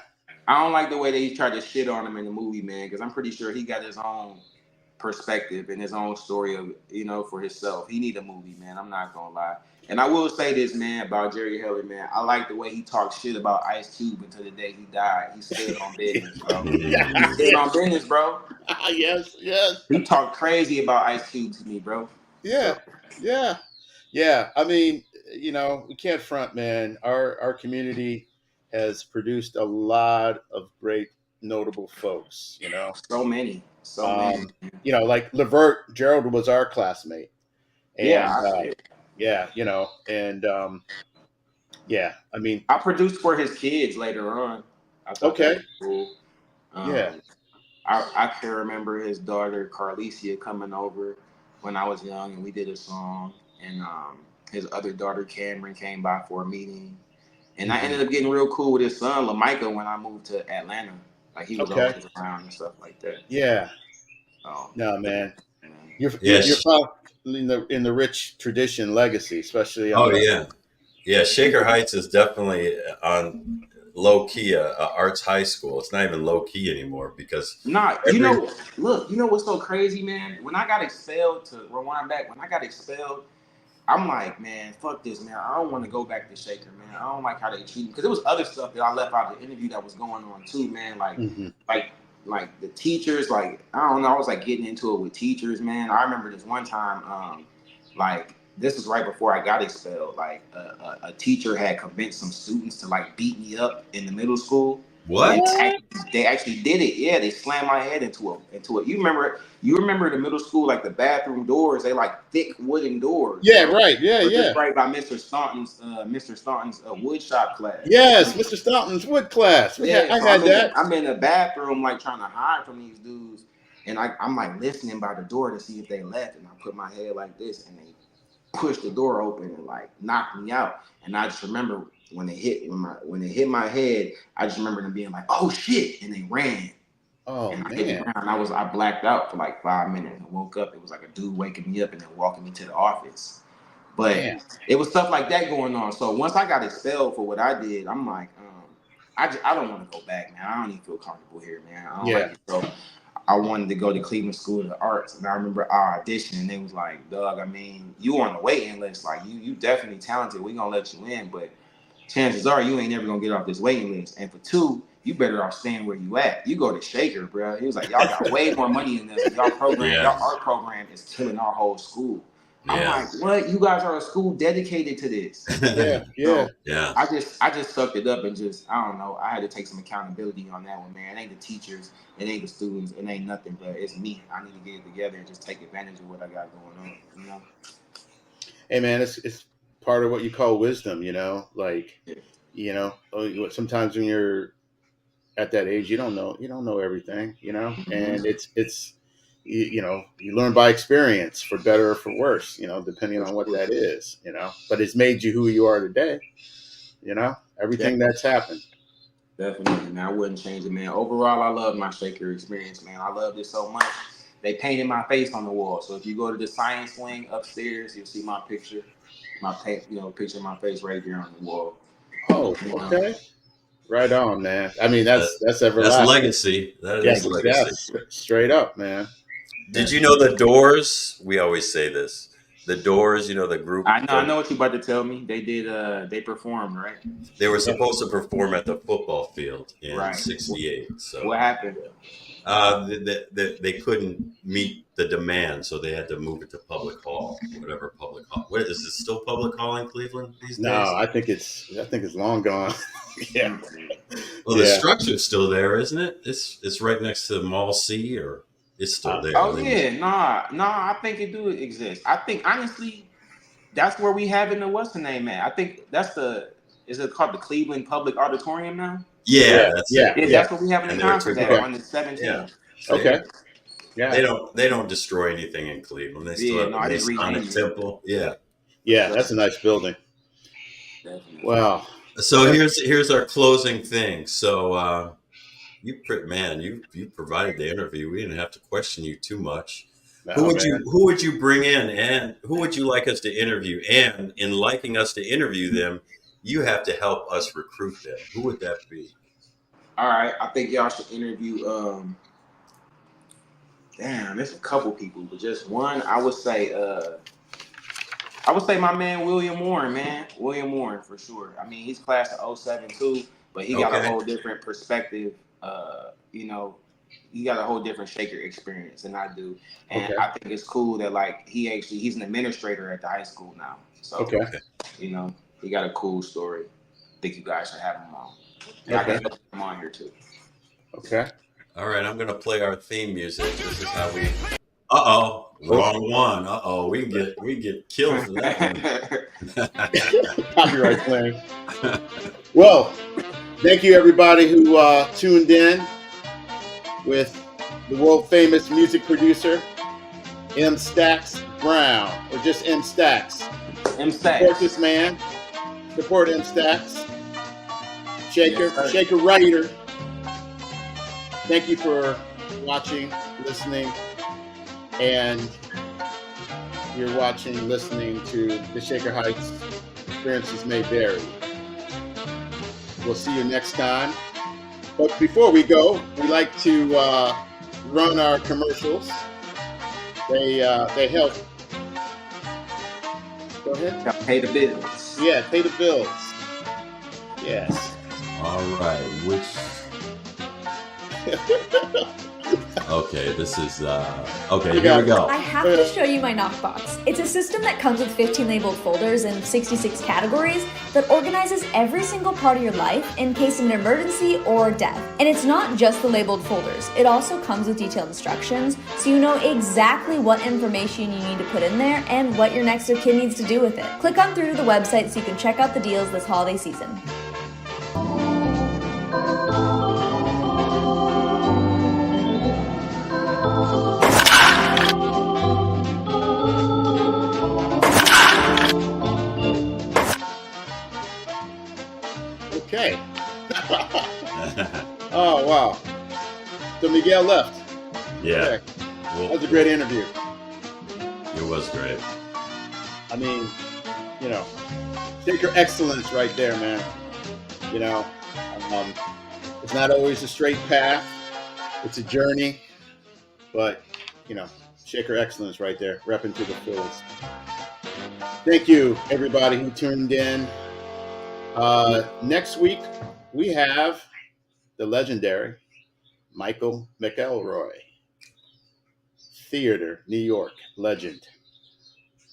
I don't like the way that he tried to shit on him in the movie, man, because I'm pretty sure he got his own perspective and his own story of for himself. He need a movie, man. I'm not gonna lie. And I will say this, man, about Jerry Heller, man. I like the way he talked shit about Ice Cube until the day he died. He stood on business, bro. He stood on business, bro. Yes. Yes. He talked crazy about Ice Cube to me, bro. Yeah. So Yeah. Yeah. I mean, we can't front, man. Our community has produced a lot of great, notable folks. so many, so many. Um, like Levert Gerald was our classmate, and Yeah, I feel. yeah, and yeah, I mean, I produced for his kids later on. I thought that okay, was cool. yeah, Um, I can remember his daughter Carlicia coming over when I was young, and we did a song. And his other daughter Cameron came by for a meeting, and I mhm, ended up getting real cool with his son Lamicah when I moved to Atlanta. Like he was okay, always around and stuff like that. yeah. So, No, man, man. you're Yes. found in the rich tradition legacy, especially on Oh the yeah. Yeah. Shaker Heights is definitely on low key a arts high school. It's not even low key anymore because Nah, every look, you know what's so crazy, man? When I got expelled, to rewind back, when I got expelled, I'm like, man, fuck this, man. I don't want to go back to Shaker, man. I don't like how they treat me. Because there was other stuff that I left out of the interview that was going on too, man. mhm. Like, like the teachers, like, I don't know, I was like getting into it with teachers, man. I remember this one time, like, this was right before I got expelled. Like, a teacher had convinced some students to like beat me up in the middle school. And what? What? they actually did it. Yeah, they slammed my head into it. You remember the middle school, like the bathroom doors, they like thick wooden doors, Yeah, bro. right. Yeah, Or just yeah. right by Mr. Staunton's wood shop class. Yes, Mr. Staunton's wood class. Yeah, I so had that. I'm in the bathroom like trying to hide from these dudes, and I'm like listening by the door to see if they left, and I put my head like this, and they pushed the door open and like knocked me out. And I just remember when they hit my head, I just remember them being like, "Oh shit!" and they ran. Oh And I hit the man, ground. I blacked out for like 5 minutes and woke up. It was like a dude waking me up and then walking me to the office. But man. it was stuff like that going on. So once I got expelled for what I did, I'm like, I don't want to go back, man. I don't even feel comfortable here, man. I don't like Yeah. it. So I wanted to go to Cleveland School of the Arts, and I remember our audition, and they was like, "Doug, I mean, you on the waiting list. Like, you definitely talented. We gonna let you in, but chances are you ain't never gonna get off this waiting list. And for two, you better off staying where you at. You go to Shaker, bro." He was like, "Y'all got way more money than this. Yeah. Y'all art program is killing our whole school." I'm Yeah. like, "What? You guys are a school dedicated to this." Yeah, yeah. So Yeah. I just sucked it up and just I don't know. I had to take some accountability on that one, man. It ain't the teachers, it ain't the students, it ain't nothing, but it's me. I need to get it together and just take advantage of what I got going on. Hey man, it's part of what you call wisdom, like, Yeah. sometimes when you're at that age, you don't know everything, and it's, you learn by experience for better or for worse, depending on what that is, but it's made you who you are today, everything that's happened. Definitely, man. I wouldn't change it, man. Overall, I love my Shaker experience, man. I loved it so much. They painted my face on the wall. So if you go to the science wing upstairs, you'll see my picture, picture of my face right there on the wall. Oh, okay. Right on, man. I mean, that's That's everlasting. legacy. That is legacy. Straight up, man. Did you know the Doors? We always say this. The Doors, the group. I know what you're about to tell me. They did. They performed, right? They were supposed to perform at the football field in Right. '68. So What happened? they couldn't meet the demand, so they had to move it to Public Hall, whatever Public Hall. What is it still Public Hall in Cleveland these days? No, I think it's long gone. Yeah. Well, the structure's still there, isn't it? It's right next to Mall C, or it's still there. Oh yeah, nah. I think it do exist. I think honestly, that's where we have it in what's the name, man. I think that's is it called the Cleveland Public Auditorium now? Yeah. That's what we have in the conference at on the 17th. Yeah. Okay. Yeah. They don't destroy anything in Cleveland. They still have the Masonic Temple. Yeah. Yeah, that's a nice building. Definitely. Wow. So here's our closing thing. So you provided the interview. We didn't have to question you too much. No, who would you bring in, and who would you like us to interview? And in liking us to interview them, you have to help us recruit them. Who would that be? All right, I think y'all should interview. There's a couple people, but just one. I would say my man William Warren, man. William Warren for sure. I mean, he's class of 07 too, but he got a whole different perspective. He got a whole different Shaker experience than I do, and I think it's cool that like he's an administrator at the high school now. So he got a cool story. I think you guys should have him on. And I can put him on here too. Okay. All right, I'm gonna play our theme music. This is how we. Wrong one. We get killed for that one. Copyright claim. Well, thank you everybody who tuned in with the world famous music producer M. Stacks Brown, or just M. Stacks. M. Stacks. Support this man. Support M. Stacks. Shaker writer. Thank you for watching, listening, and you're watching, listening to the Shaker Heights. Experiences may vary. We'll see you next time. But before we go, we like to run our commercials. They help. Go ahead. Pay the bills. Yeah, pay the bills. Yes. All right. Okay, this is okay, here we go. I have to show you my Knockbox. It's a system that comes with 15 labeled folders in 66 categories that organizes every single part of your life in case of an emergency or death. And it's not just the labeled folders. It also comes with detailed instructions, so you know exactly what information you need to put in there and what your next of kin needs to do with it. Click on through to the website so you can check out the deals this holiday season. Okay. Oh, wow. So Miguel left. Yeah. Okay. That was a great interview. It was great. I mean, Shaker excellence right there, man. It's not always a straight path. It's a journey. But, Shaker excellence right there, repping to the fullest. Thank you, everybody who tuned in. Next week, we have the legendary Michael McElroy, theater, New York legend.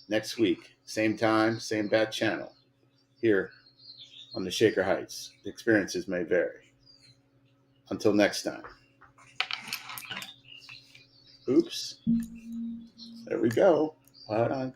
Next week, same time, same bat channel, here on the Shaker Heights. The experiences may vary. Until next time. Oops. There we go. Hold on.